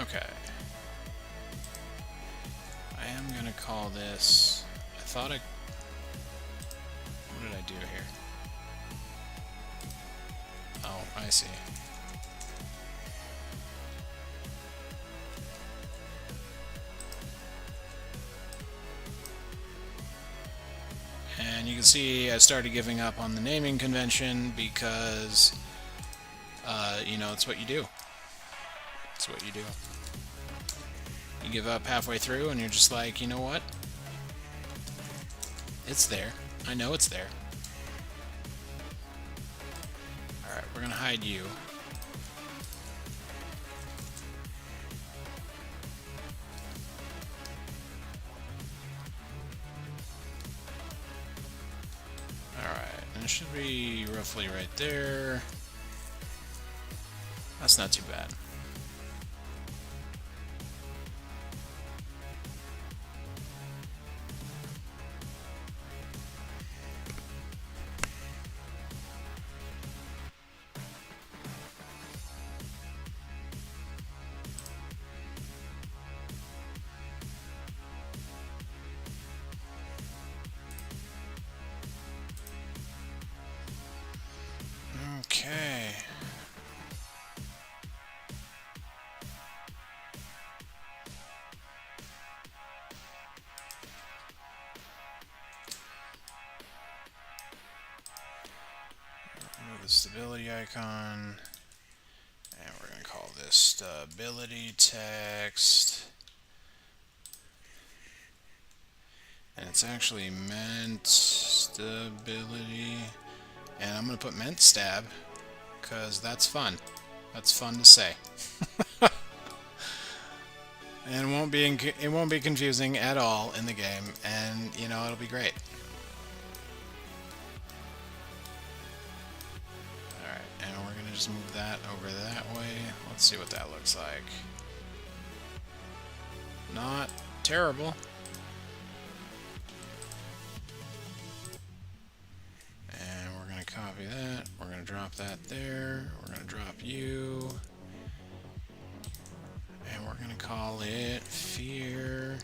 Okay. I am going to call this... What did I do here? Oh, I see. And you can see I started giving up on the naming convention because, you know, it's what you do. It's what you do. You give up halfway through and you're just like, you know what? It's there. I know it's there. Alright, we're going to hide you. It should be roughly right there. That's not too bad. Okay. Remove the stability icon. And we're going to call this stability text. And it's actually meant stability. And I'm going to put meant stab because that's fun. That's fun to say. And it won't be confusing at all in the game, and you know, it'll be great. Alright, and we're gonna just move that over that way. Let's see what that looks like. Not terrible. And we're gonna copy that. We're gonna drop that there. We're gonna drop you. And we're going to call it fear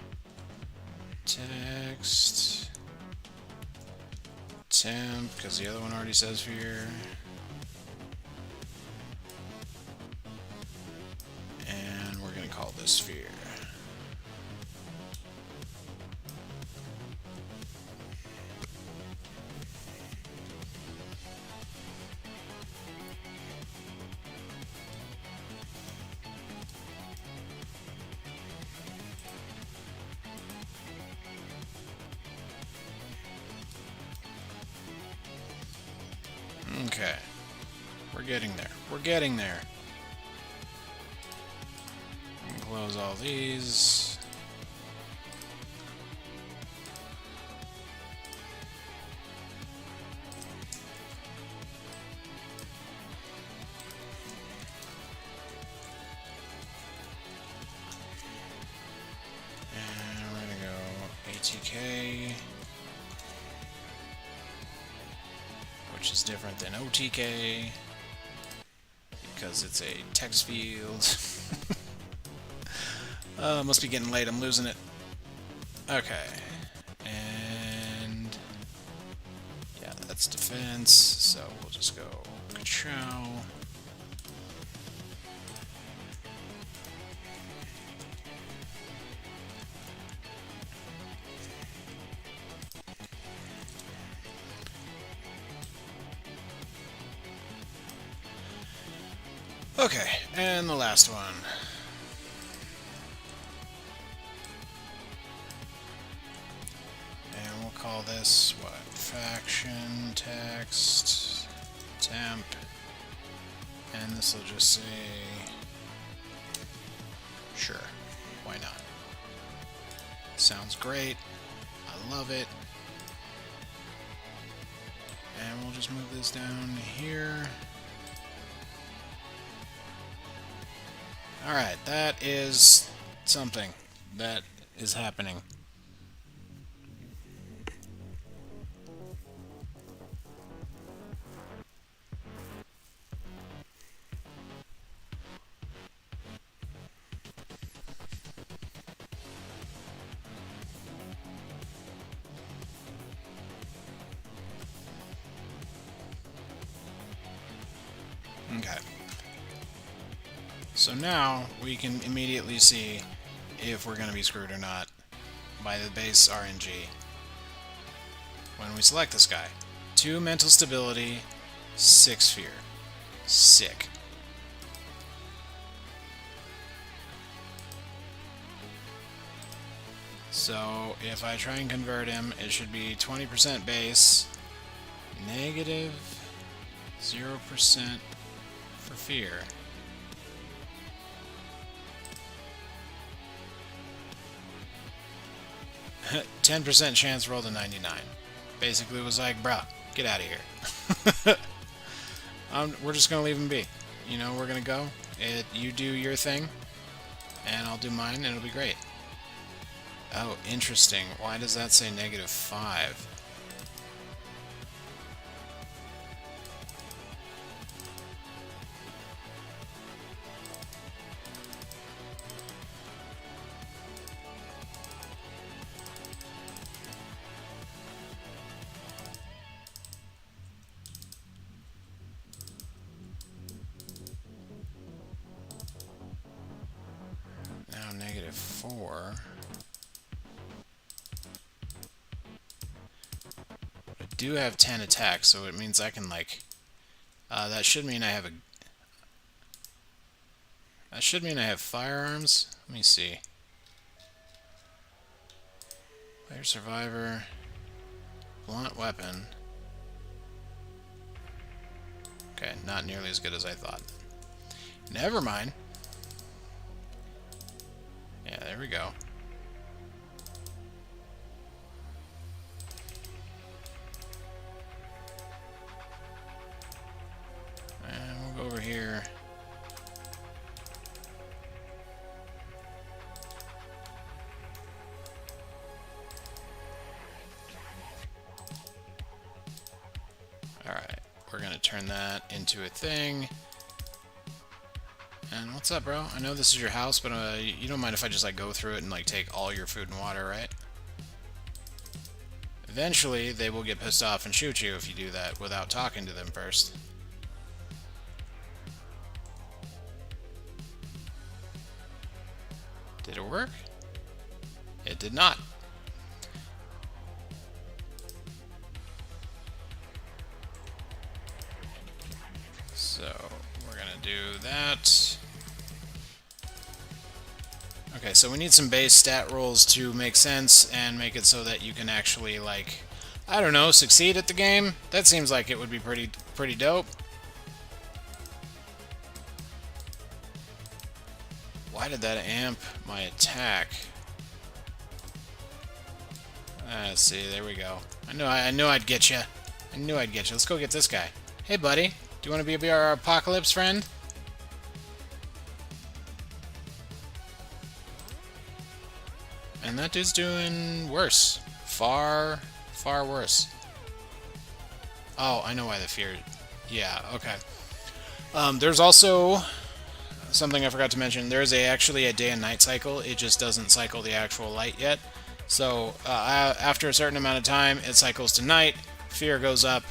text temp, because the other one already says fear. And we're going to call this fear. Okay, we're getting there. We're getting there. Close all these. And we're gonna go ATK. which is different than OTK because it's a text field. Must be getting late. I'm losing it. Okay. And yeah, that's defense. So we'll just go ka-chow. Okay, and the last one. And we'll call this, what, faction, text, temp, and this will just say, sure, why not? Sounds great, I love it. And we'll just move this down here. Alright, that is something that is happening. Okay. So now we can immediately see if we're going to be screwed or not by the base RNG. When we select this guy, 2 mental stability, 6 fear. Sick. So if I try and convert him, it should be 20% base, negative 0% for fear. 10% chance rolled a 99. Basically was like, bruh, get out of here. We're just gonna leave him be. You know, we're gonna go. You do your thing, and I'll do mine, and it'll be great. Oh, interesting. Why does that say -5? Now -4. I do have 10 attacks, so it means I can, like... that should mean I have a... That should mean I have firearms. Let me see. Player survivor. Blunt weapon. Okay, not nearly as good as I thought. Never mind. Yeah, there we go. And we'll go over here. Alright, we're going to turn that into a thing. And what's up, bro? I know this is your house, but you don't mind if I just like go through it and like take all your food and water, right? Eventually, they will get pissed off and shoot you if you do that without talking to them first. Did it work? It did not. So, we're gonna do that. Okay, so we need some base stat rolls to make sense and make it so that you can actually, like, I don't know, succeed at the game. That seems like it would be pretty dope. Why did that amp my attack? Let's see, there we go. I knew I'd get you. I knew I'd get you. Let's go get this guy. Hey, buddy. Do you want to be our apocalypse friend? And that dude's doing worse. Far, far worse. Oh, I know why the fear... Yeah, okay. There's also something I forgot to mention. There's actually a day and night cycle. It just doesn't cycle the actual light yet. So after a certain amount of time, it cycles to night. Fear goes up.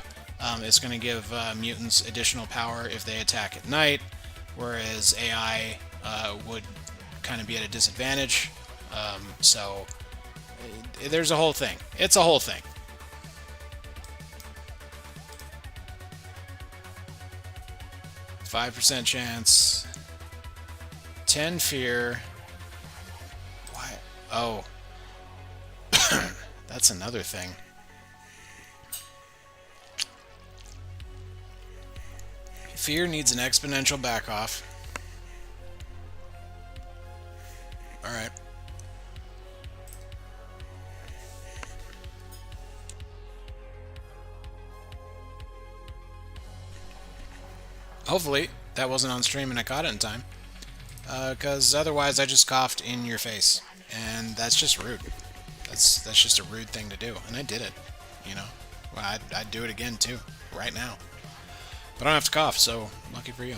It's going to give mutants additional power if they attack at night, whereas AI would kind of be at a disadvantage. So there's a whole thing. It's a whole thing. %5 chance. 10 fear. Why? Oh. That's another thing. Fear needs an exponential back off. Alright. Hopefully, that wasn't on stream and I caught it in time. Because otherwise I just coughed in your face. And that's just rude. That's just a rude thing to do. And I did it, you know. Well, I'd do it again, too. Right now. But I don't have to cough, so lucky for you.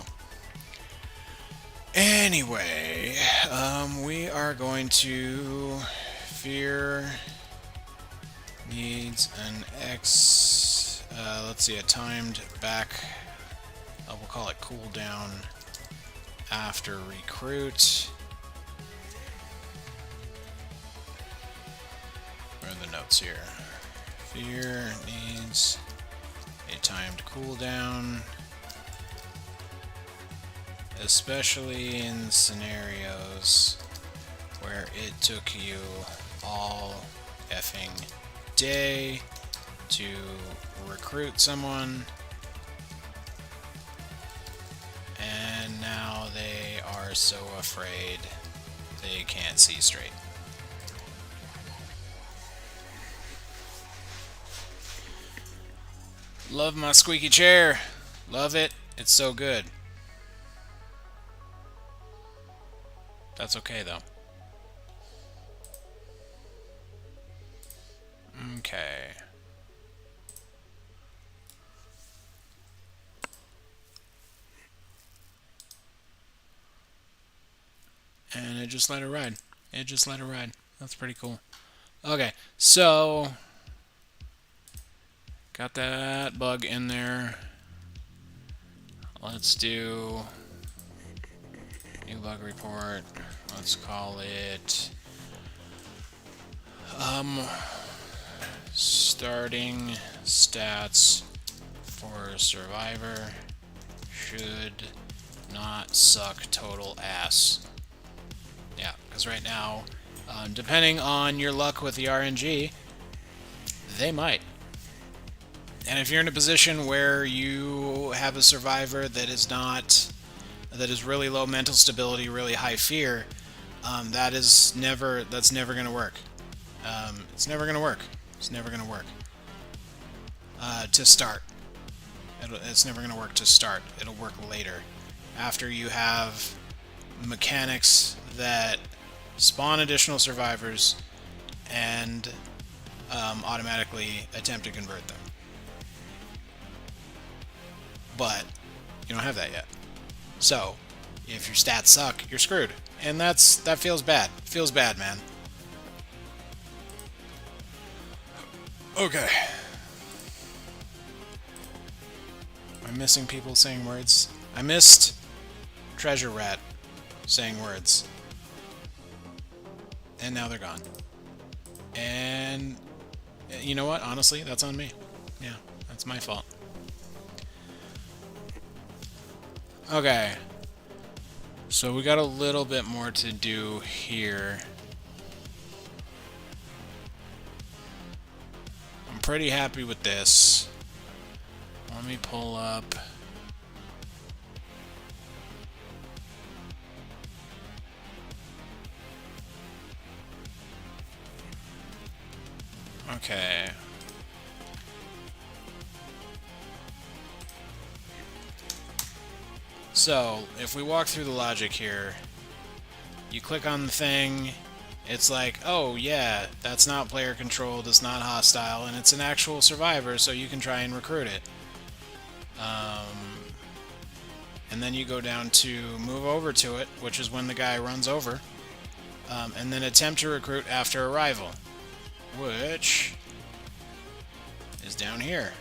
Anyway, we are going to... Fear needs an X... let's see, a timed back... we'll call it cooldown after recruit. Where are the notes here? Fear needs a timed cooldown, especially in scenarios where it took you all effing day to recruit someone. And now they are so afraid they can't see straight. Love my squeaky chair. Love it. It's so good. That's okay, though. Okay. And it just let it ride. It just let it ride. That's pretty cool. Okay, so... got that bug in there. Let's do... new bug report. Let's call it... starting stats for Survivor should not suck total ass. Yeah, because right now, depending on your luck with the RNG, they might. And if you're in a position where you have a survivor that is really low mental stability, really high fear, that's never going to work. It's never going to work. It's never going to work. To start. It's never going to work to start. It'll work later. After you have mechanics that spawn additional survivors and automatically attempt to convert them. But you don't have that yet. So, if your stats suck, you're screwed. And that feels bad. Feels bad, man. Okay. Am I missing people saying words? I missed Treasure Rat saying words. And now they're gone. And you know what? Honestly, that's on me. Yeah, that's my fault. Okay. So we got a little bit more to do here. I'm pretty happy with this. Let me pull up... Okay. So, if we walk through the logic here, you click on the thing, It's like, oh yeah, that's not player controlled, it's not hostile, and it's an actual survivor, so you can try and recruit it. And then you go down to move over to it, which is when the guy runs over, and then attempt to recruit after arrival, which is down here.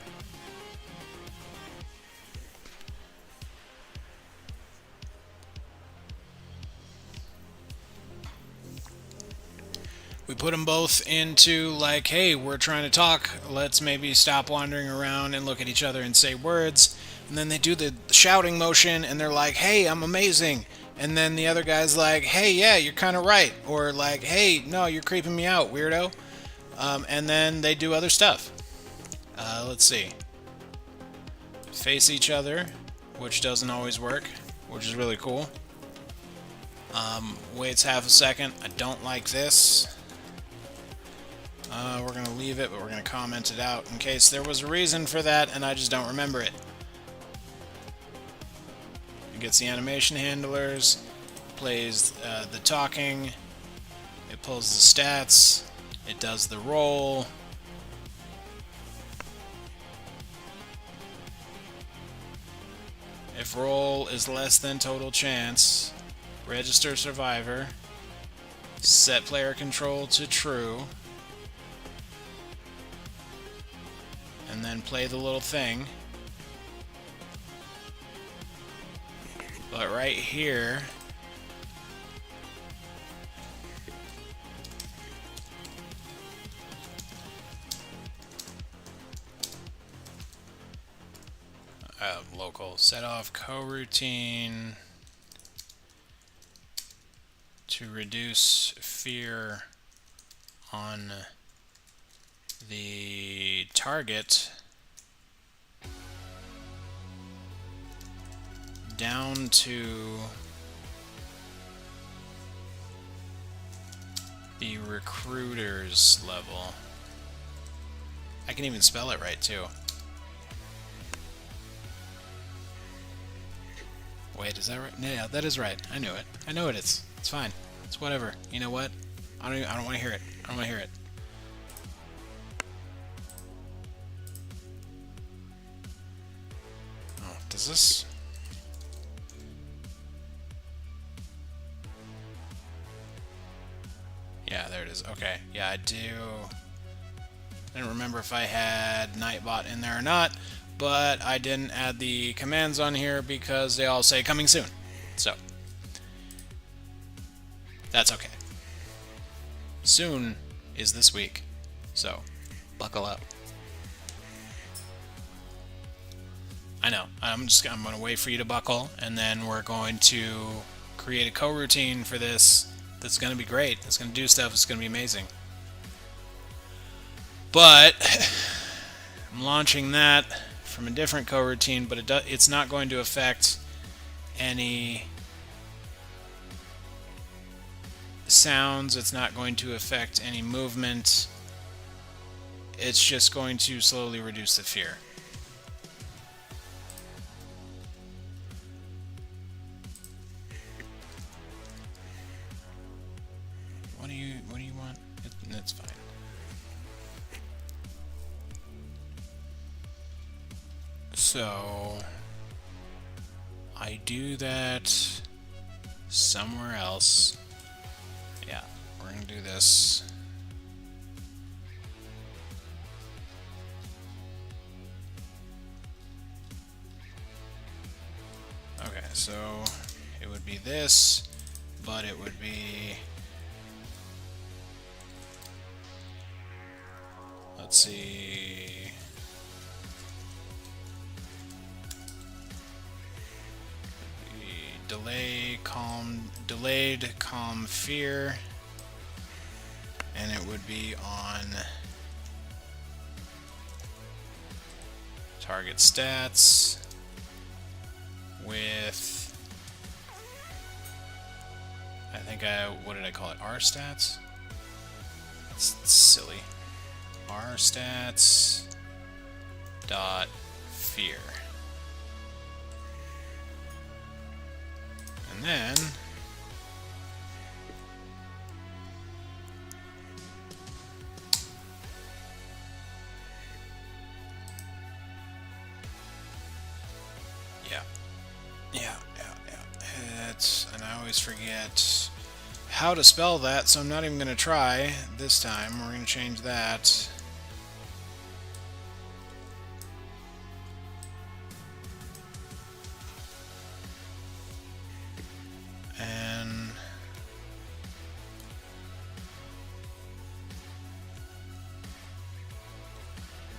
We put them both into, like, hey, we're trying to talk, let's maybe stop wandering around and look at each other and say words. And then they do the shouting motion and they're like, hey, I'm amazing. And then the other guy's like, hey, yeah, you're kind of right. Or like, hey, no, you're creeping me out, weirdo. And then they do other stuff. Let's see. Face each other, which doesn't always work, which is really cool. Waits half a second. I don't like this. We're going to leave it, but we're going to comment it out in case there was a reason for that and I just don't remember it. It gets the animation handlers, plays the talking, it pulls the stats, it does the roll. If roll is less than total chance, register survivor, set player control to true, and then play the little thing. But right here, local, set off coroutine to reduce fear on the target down to the recruiter's level. I can even spell it right too. Wait, is that right? Yeah, that is right. I knew it. I know it is. It's fine. It's whatever. You know what? I don't want to hear it. I don't want to hear it. Oh, does this? Yeah, there it is. Okay. Yeah, I do. I didn't remember if I had Nightbot in there or not, but I didn't add the commands on here because they all say coming soon. So, that's okay. Soon is this week, so buckle up. I know. I'm going to wait for you to buckle, and then we're going to create a coroutine for this that's going to be great. It's going to do stuff. It's going to be amazing. But I'm launching that from a different coroutine, but it's not going to affect any sounds. It's not going to affect any movement. It's just going to slowly reduce the fear. What do you want? It's fine. So I do that somewhere else. Yeah, we're gonna do this. Okay, so it would be this, but it would be, let's see, delayed calm fear, and it would be on target stats with, I think what did I call it? R stats? It's silly. R stats dot fear. And then always forget how to spell that, so I'm not even going to try this time. We're going to change that. And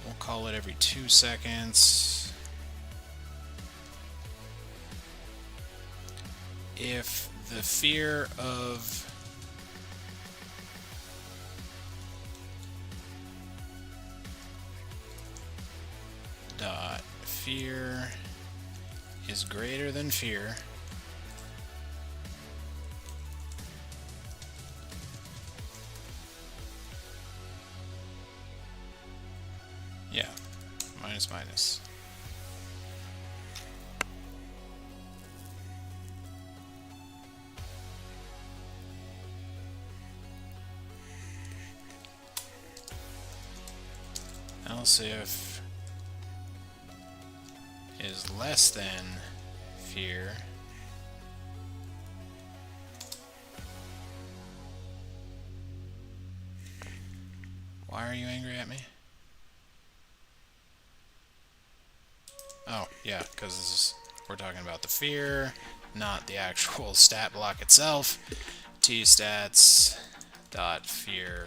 we'll call it every 2 seconds. If the fear of dot fear is greater than fear, yeah, minus minus. Else if is less than fear, why are you angry at me? Oh, yeah, because we're talking about the fear, not the actual stat block itself. Tstats dot fear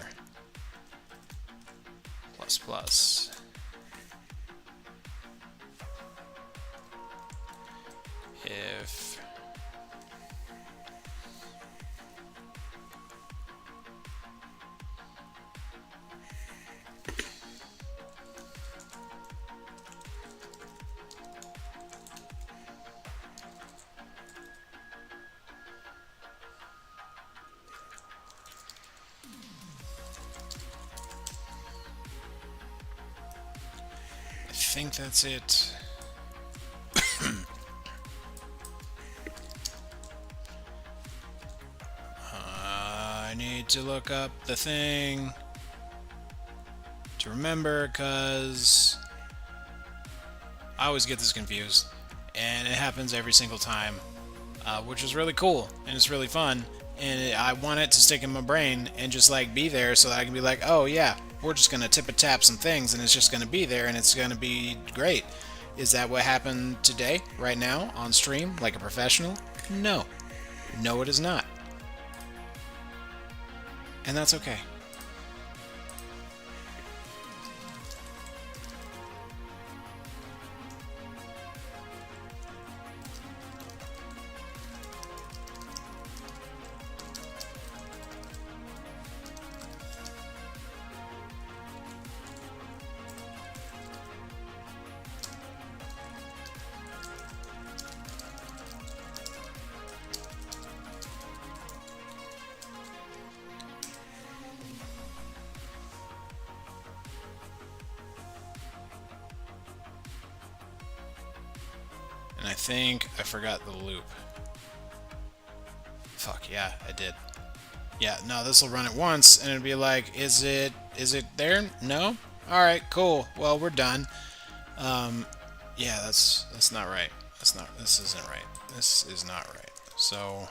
plus plus. If I think that's it. I need to look up the thing to remember, because I always get this confused, and it happens every single time, which is really cool, and it's really fun, and I want it to stick in my brain and just like be there so that I can be like, oh yeah, we're just gonna tap some things and it's just gonna be there and it's gonna be great. Is that what happened today, right now, on stream, like a professional? No. No, it is not. And that's okay. And I think I forgot the loop. Fuck, yeah, I did. Yeah, no, this will run it once, and it'll be like, is it there? No? Alright, cool. Well, we're done. Yeah, that's not right. This isn't right. This is not right. So,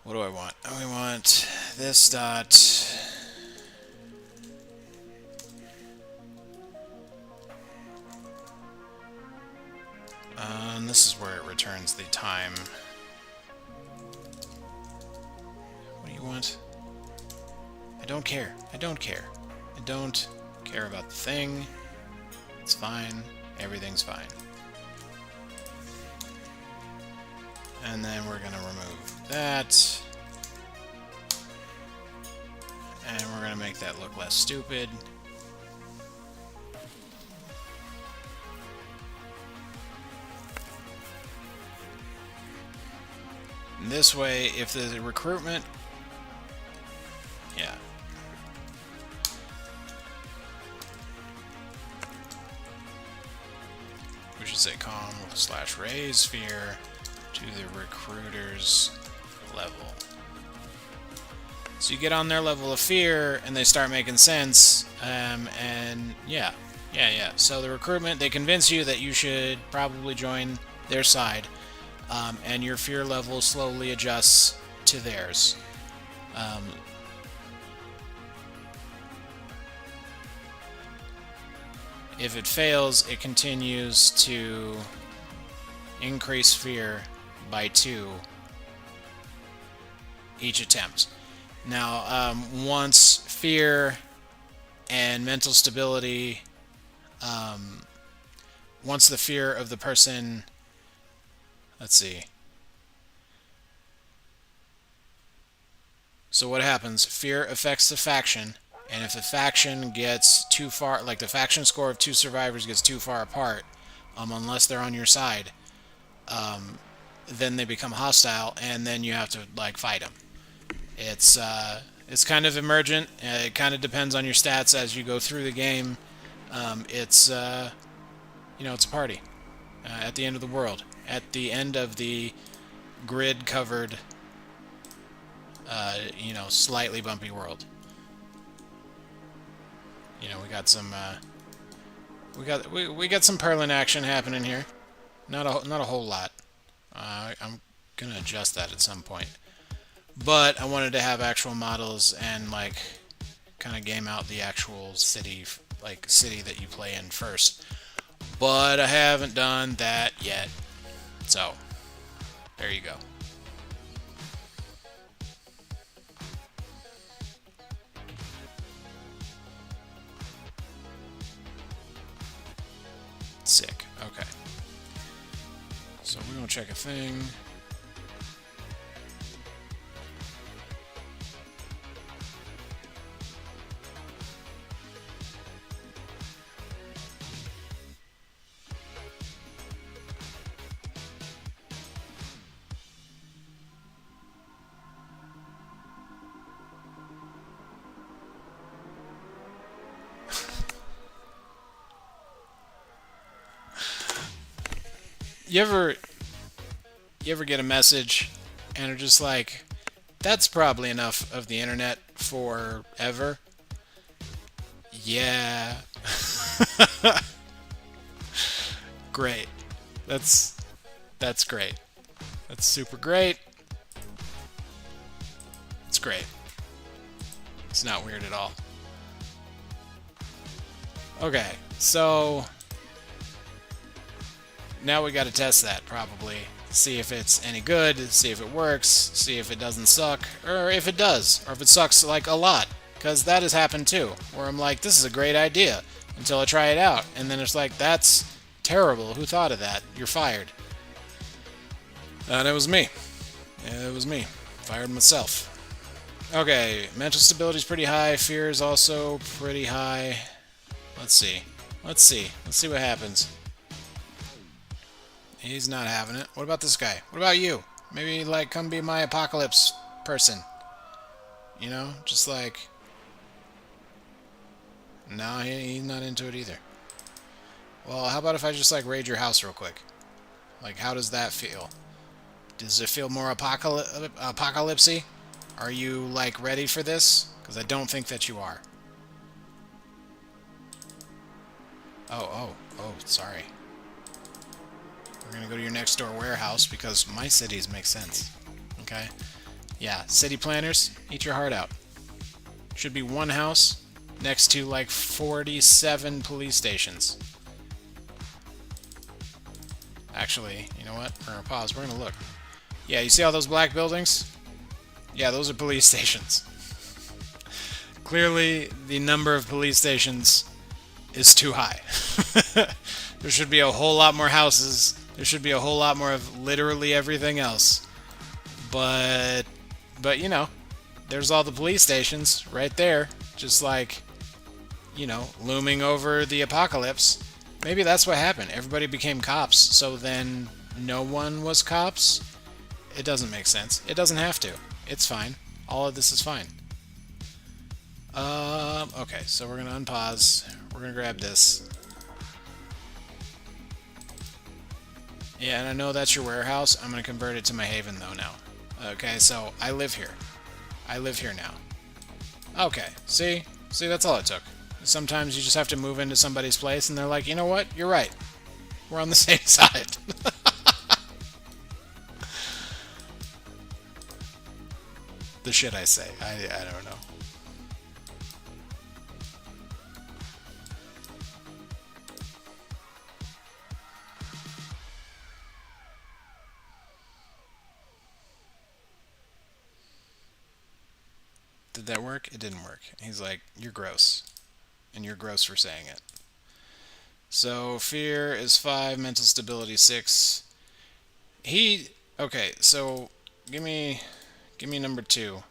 what do I want? I want this dot... and this is where it returns the time. What do you want? I don't care. I don't care. I don't care about the thing. It's fine. Everything's fine. And then we're gonna remove that. And we're gonna make that look less stupid. And this way, if the recruitment... Yeah. We should say com/raise fear to the recruiter's level. So you get on their level of fear, and they start making sense, and yeah. So the recruitment, they convince you that you should probably join their side. and your fear level slowly adjusts to theirs. If it fails, it continues to increase fear by 2 each attempt. Now, once fear and mental stability, once the fear of the person, let's see. So what happens? Fear affects the faction, and if the faction gets too far, like the faction score of 2 survivors gets too far apart, unless they're on your side, then they become hostile, and then you have to like fight them. It's kind of emergent. It kind of depends on your stats as you go through the game. It's it's a party at the end of the world, at the end of the grid-covered, slightly bumpy world. We got some we got some Perlin action happening here. Not a whole lot. I'm gonna adjust that at some point. But I wanted to have actual models and like kind of game out the actual city that you play in first. But I haven't done that yet. So, there you go. Sick. Okay. So we're gonna check a thing. You ever get a message and are just like, that's probably enough of the internet forever? Yeah. Great. That's great. That's super great. It's great. It's not weird at all. Okay, so now we got to test that, probably. See if it's any good, see if it works, see if it doesn't suck, or if it does, or if it sucks, like, a lot. Because that has happened, too, where I'm like, this is a great idea, until I try it out, and then it's like, that's terrible, who thought of that? You're fired. And it was me. It was me. Fired myself. Okay, mental stability is pretty high, fear is also pretty high. Let's see. Let's see what happens. He's not having it. What about this guy? What about you? Maybe, like, come be my apocalypse person. Just like... No, he's not into it either. Well, how about if I just, like, raid your house real quick? Like, how does that feel? Does it feel more apocalypsy? Are you, like, ready for this? Because I don't think that you are. Oh, sorry. We're going to go to your next door warehouse because my cities make sense. Okay? Yeah, city planners, eat your heart out. Should be one house next to like 47 police stations. Actually, you know what? We're going to pause. We're going to look. Yeah, you see all those black buildings? Yeah, those are police stations. Clearly, the number of police stations is too high. There should be a whole lot more houses. There should be a whole lot more of literally everything else. But there's all the police stations right there, just like, looming over the apocalypse. Maybe that's what happened. Everybody became cops, so then no one was cops? It doesn't make sense. It doesn't have to. It's fine. All of this is fine. Okay, so we're going to unpause. We're going to grab this. Yeah, and I know that's your warehouse. I'm going to convert it to my haven, though, now. Okay, so I live here. I live here now. Okay, see? See, that's all it took. Sometimes you just have to move into somebody's place, and they're like, you know what? You're right. We're on the same side. the shit I say. I don't know. Did that work? It didn't work. He's like, you're gross. And you're gross for saying it. So fear is 5, mental stability 6. Okay, so give me number 2.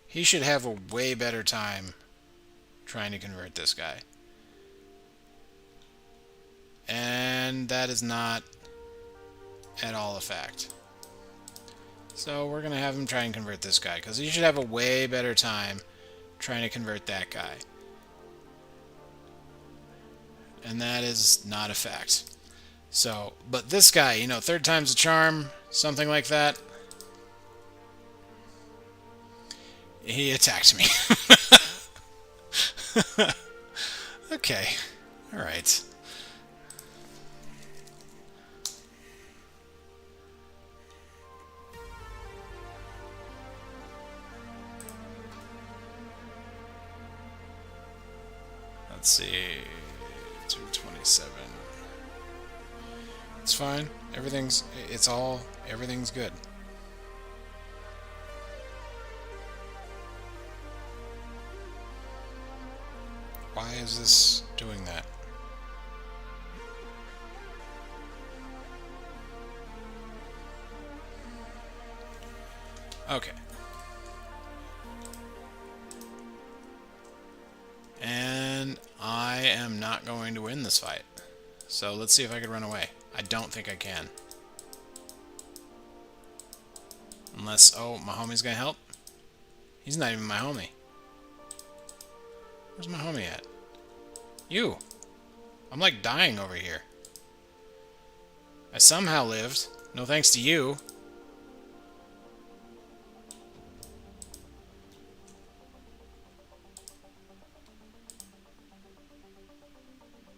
He should have a way better time trying to convert this guy. And that is not at all a fact. So we're going to have him try and convert this guy, because he should have a way better time trying to convert that guy. And that is not a fact. So, but this guy, you know, 3rd time's a charm, something like that. He attacked me. Okay. Alright. Let's see. 227. It's fine. Everything's good. Why is this doing that? Okay. And I am not going to win this fight. So let's see if I can run away. I don't think I can. Unless, oh, my homie's gonna help? He's not even my homie. Where's my homie at? You! I'm like dying over here. I somehow lived. No thanks to you.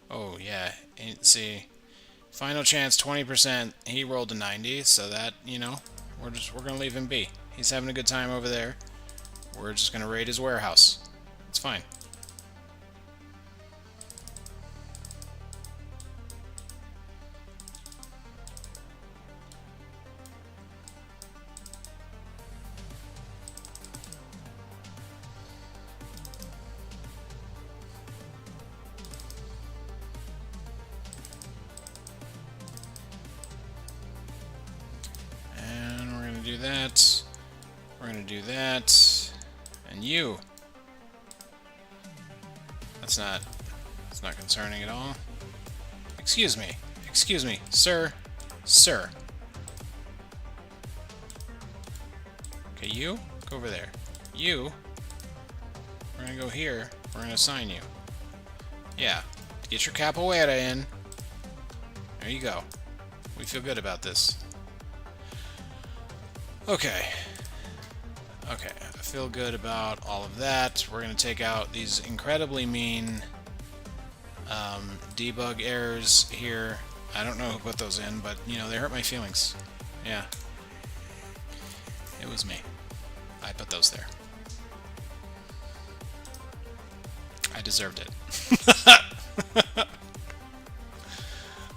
Oh, yeah. See, final chance 20%. He rolled a 90, so that, you know, we're gonna leave him be. He's having a good time over there. We're just gonna raid his warehouse. It's fine. Do that. We're gonna do that. And you. That's not concerning at all. Excuse me. Excuse me, sir. Sir. Okay, you go over there. You. We're gonna go here. We're gonna assign you. Yeah. Get your capoeira in. There you go. We feel good about this. Okay. Okay, I feel good about all of that. We're going to take out these incredibly mean debug errors here. I don't know who put those in, but, you know, they hurt my feelings. Yeah. It was me. I put those there. I deserved it.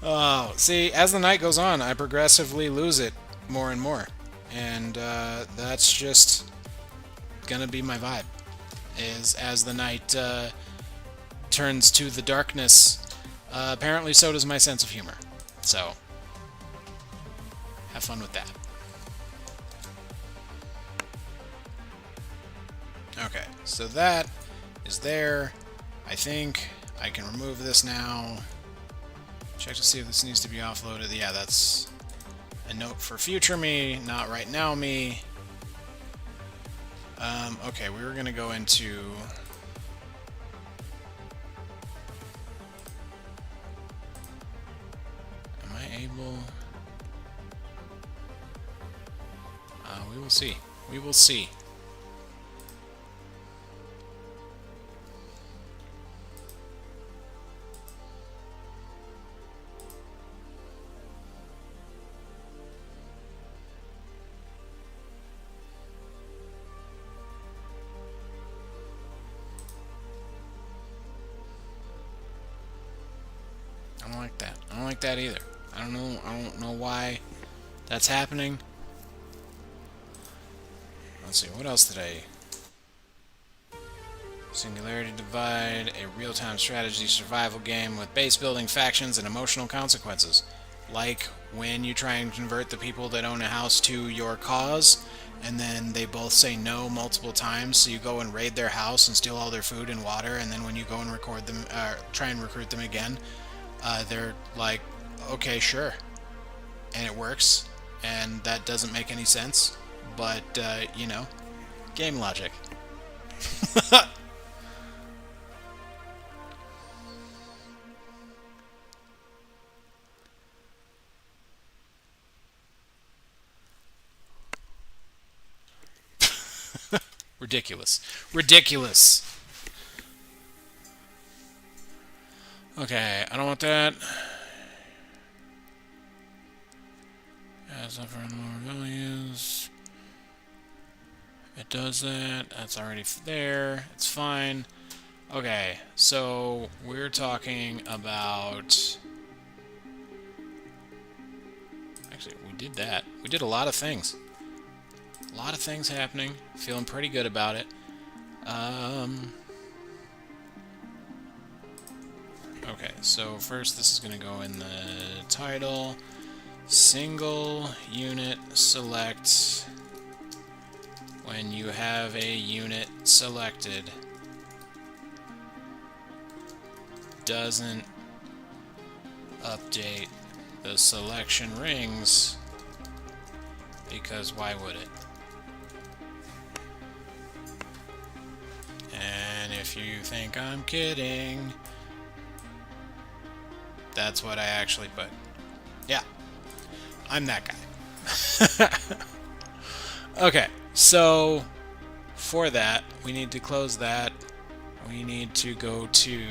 Oh, see, as the night goes on, I progressively lose it more and more. And that's just gonna be my vibe. Is as the night turns to the darkness, apparently so does my sense of humor. So, have fun with that. Okay, so that is there. I think I can remove this now. Check to see if this needs to be offloaded. Yeah, that's a note for future me, not right now me. Okay, we were gonna go into... Am I able... we will see. We will see. I don't like that. I don't like that either. I don't know why that's happening. Let's see, what else did I... Singularity Divide, a real-time strategy survival game with base building, factions, and emotional consequences. Like when you try and convert the people that own a house to your cause, and then they both say no multiple times, so you go and raid their house and steal all their food and water, and then when you go and try and recruit them again, they're like, okay, sure. And it works, and that doesn't make any sense, but, you know, game logic. Ridiculous. Ridiculous. Okay, I don't want that. As for lower values. It does that. That's already there. It's fine. Okay, so we're talking about... Actually, we did that. We did a lot of things. A lot of things happening. Feeling pretty good about it. Okay, so first this is going to go in the title. Single unit select. When you have a unit selected, doesn't update the selection rings, because why would it? And if you think I'm kidding, that's what I actually put. Yeah, I'm that guy. Okay, so for that, we need to close that. We need to go to...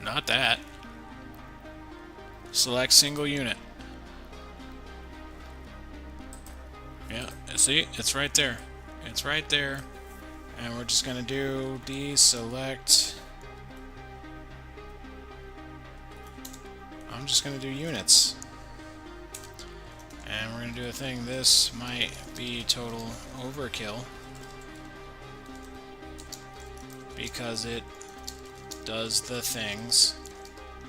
Not that. Select single unit. Yeah, see? It's right there. It's right there. And we're just going to do deselect. I'm just going to do units. And we're going to do a thing. This might be total overkill, because it does the things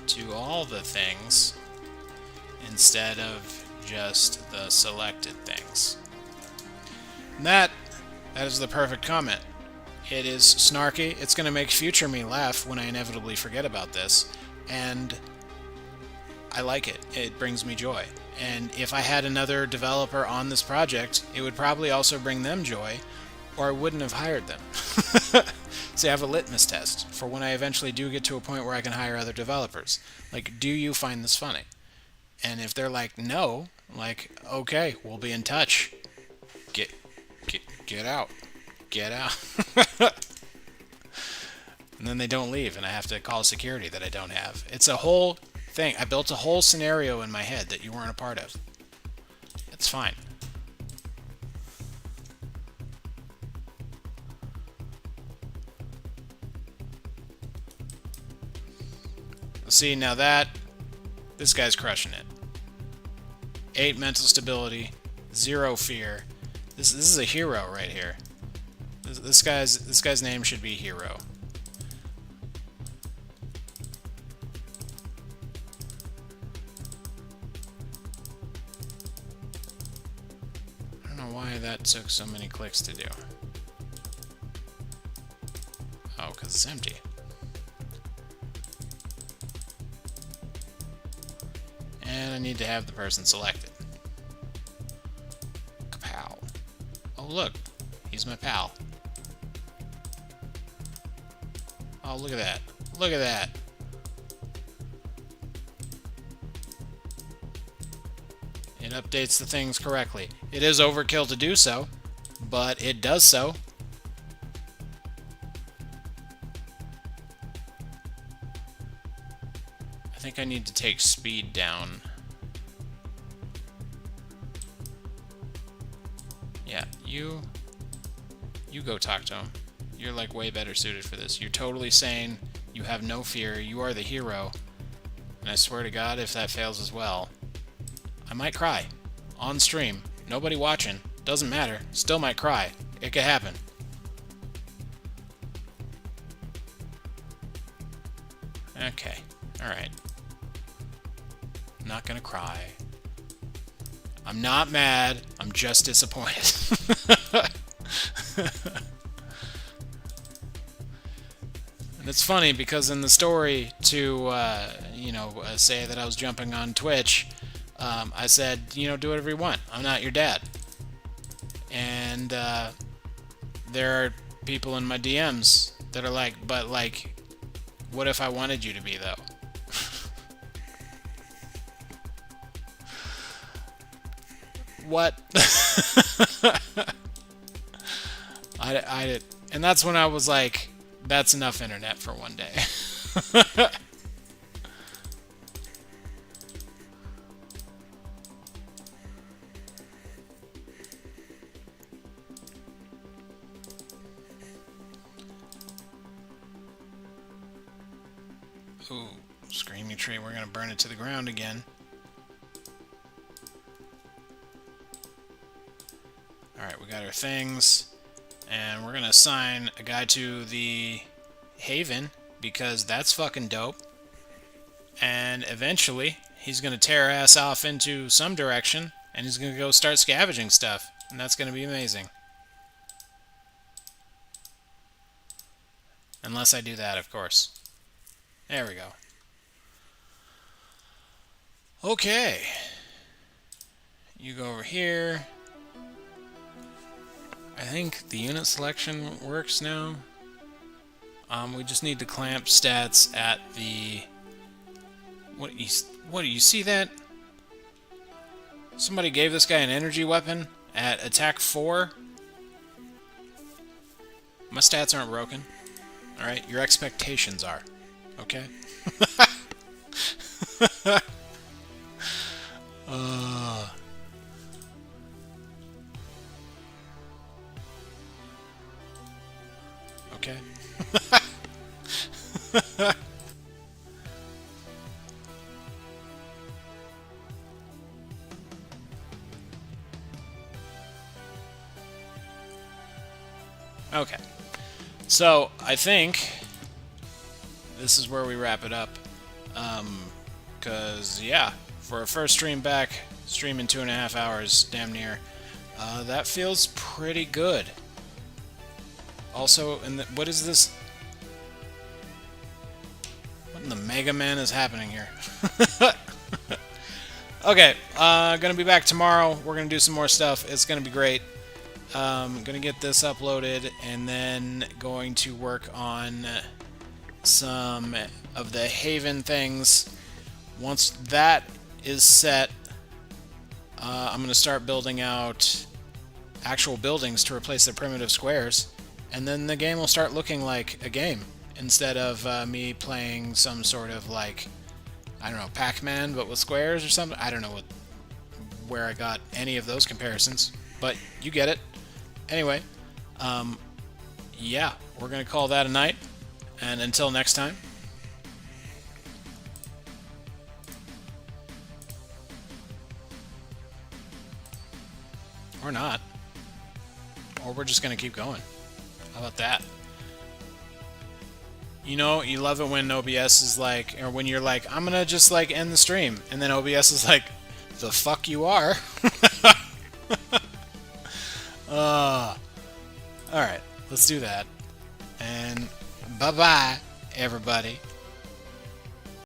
to all the things instead of just the selected things. And that is the perfect comment. It is snarky. It's going to make future me laugh when I inevitably forget about this. And I like it. It brings me joy. And if I had another developer on this project, it would probably also bring them joy, or I wouldn't have hired them. See, I have a litmus test for when I eventually do get to a point where I can hire other developers. Like, do you find this funny? And if they're like, no, like, okay, we'll be in touch. Get out. Get out. And then they don't leave, and I have to call security that I don't have. It's a whole thing. I built a whole scenario in my head that you weren't a part of. It's fine. See, now this guy's crushing it. 8 mental stability, 0 fear. This is a hero right here. This guy's name should be Hero. I don't know why that took so many clicks to do. Oh, because it's empty. And I need to have the person selected. Kapow. Oh, look. He's my pal. Oh, look at that. Look at that. It updates the things correctly. It is overkill to do so, but it does so. I think I need to take speed down. Yeah, you go talk to him. You're like way better suited for this. You're totally sane. You have no fear. You are the hero. And I swear to God, if that fails as well, I might cry. On stream. Nobody watching. Doesn't matter. Still might cry. It could happen. Okay. Alright. I'm not gonna cry. I'm not mad. I'm just disappointed. And it's funny because in the story to, say that I was jumping on Twitch, I said, do whatever you want. I'm not your dad. And there are people in my DMs that are like, but like, what if I wanted you to be though? What? I did, and that's when I was like, that's enough internet for one day. Ooh, screaming tree, we're gonna burn it to the ground again. Alright, we got our things. And we're going to assign a guy to the Haven, because that's fucking dope. And eventually, he's going to tear ass off into some direction, and he's going to go start scavenging stuff. And that's going to be amazing. Unless I do that, of course. There we go. Okay. You go over here. I think the unit selection works now. We just need to clamp stats at the... What do you see that? Somebody gave this guy an energy weapon at attack 4. My stats aren't broken. Alright, your expectations are. Okay? Okay. Okay. So, I think this is where we wrap it up. Because, yeah, for a first stream back, streaming 2.5 hours, damn near, that feels pretty good. Also, what is this? What in the Mega Man is happening here? Okay, gonna be back tomorrow. We're gonna do some more stuff. It's gonna be great. Gonna get this uploaded, and then going to work on some of the Haven things. Once that is set, I'm gonna start building out actual buildings to replace the primitive squares. And then the game will start looking like a game, instead of me playing some sort of, like, I don't know, Pac-Man, but with squares or something. I don't know where I got any of those comparisons, but you get it. Anyway, yeah, we're going to call that a night, and until next time, or not, or we're just going to keep going. How about that? You know, you love it when OBS is like, or when you're like, I'm gonna just like end the stream, and then OBS is like, the fuck you are. Alright, let's do that. And bye-bye, everybody.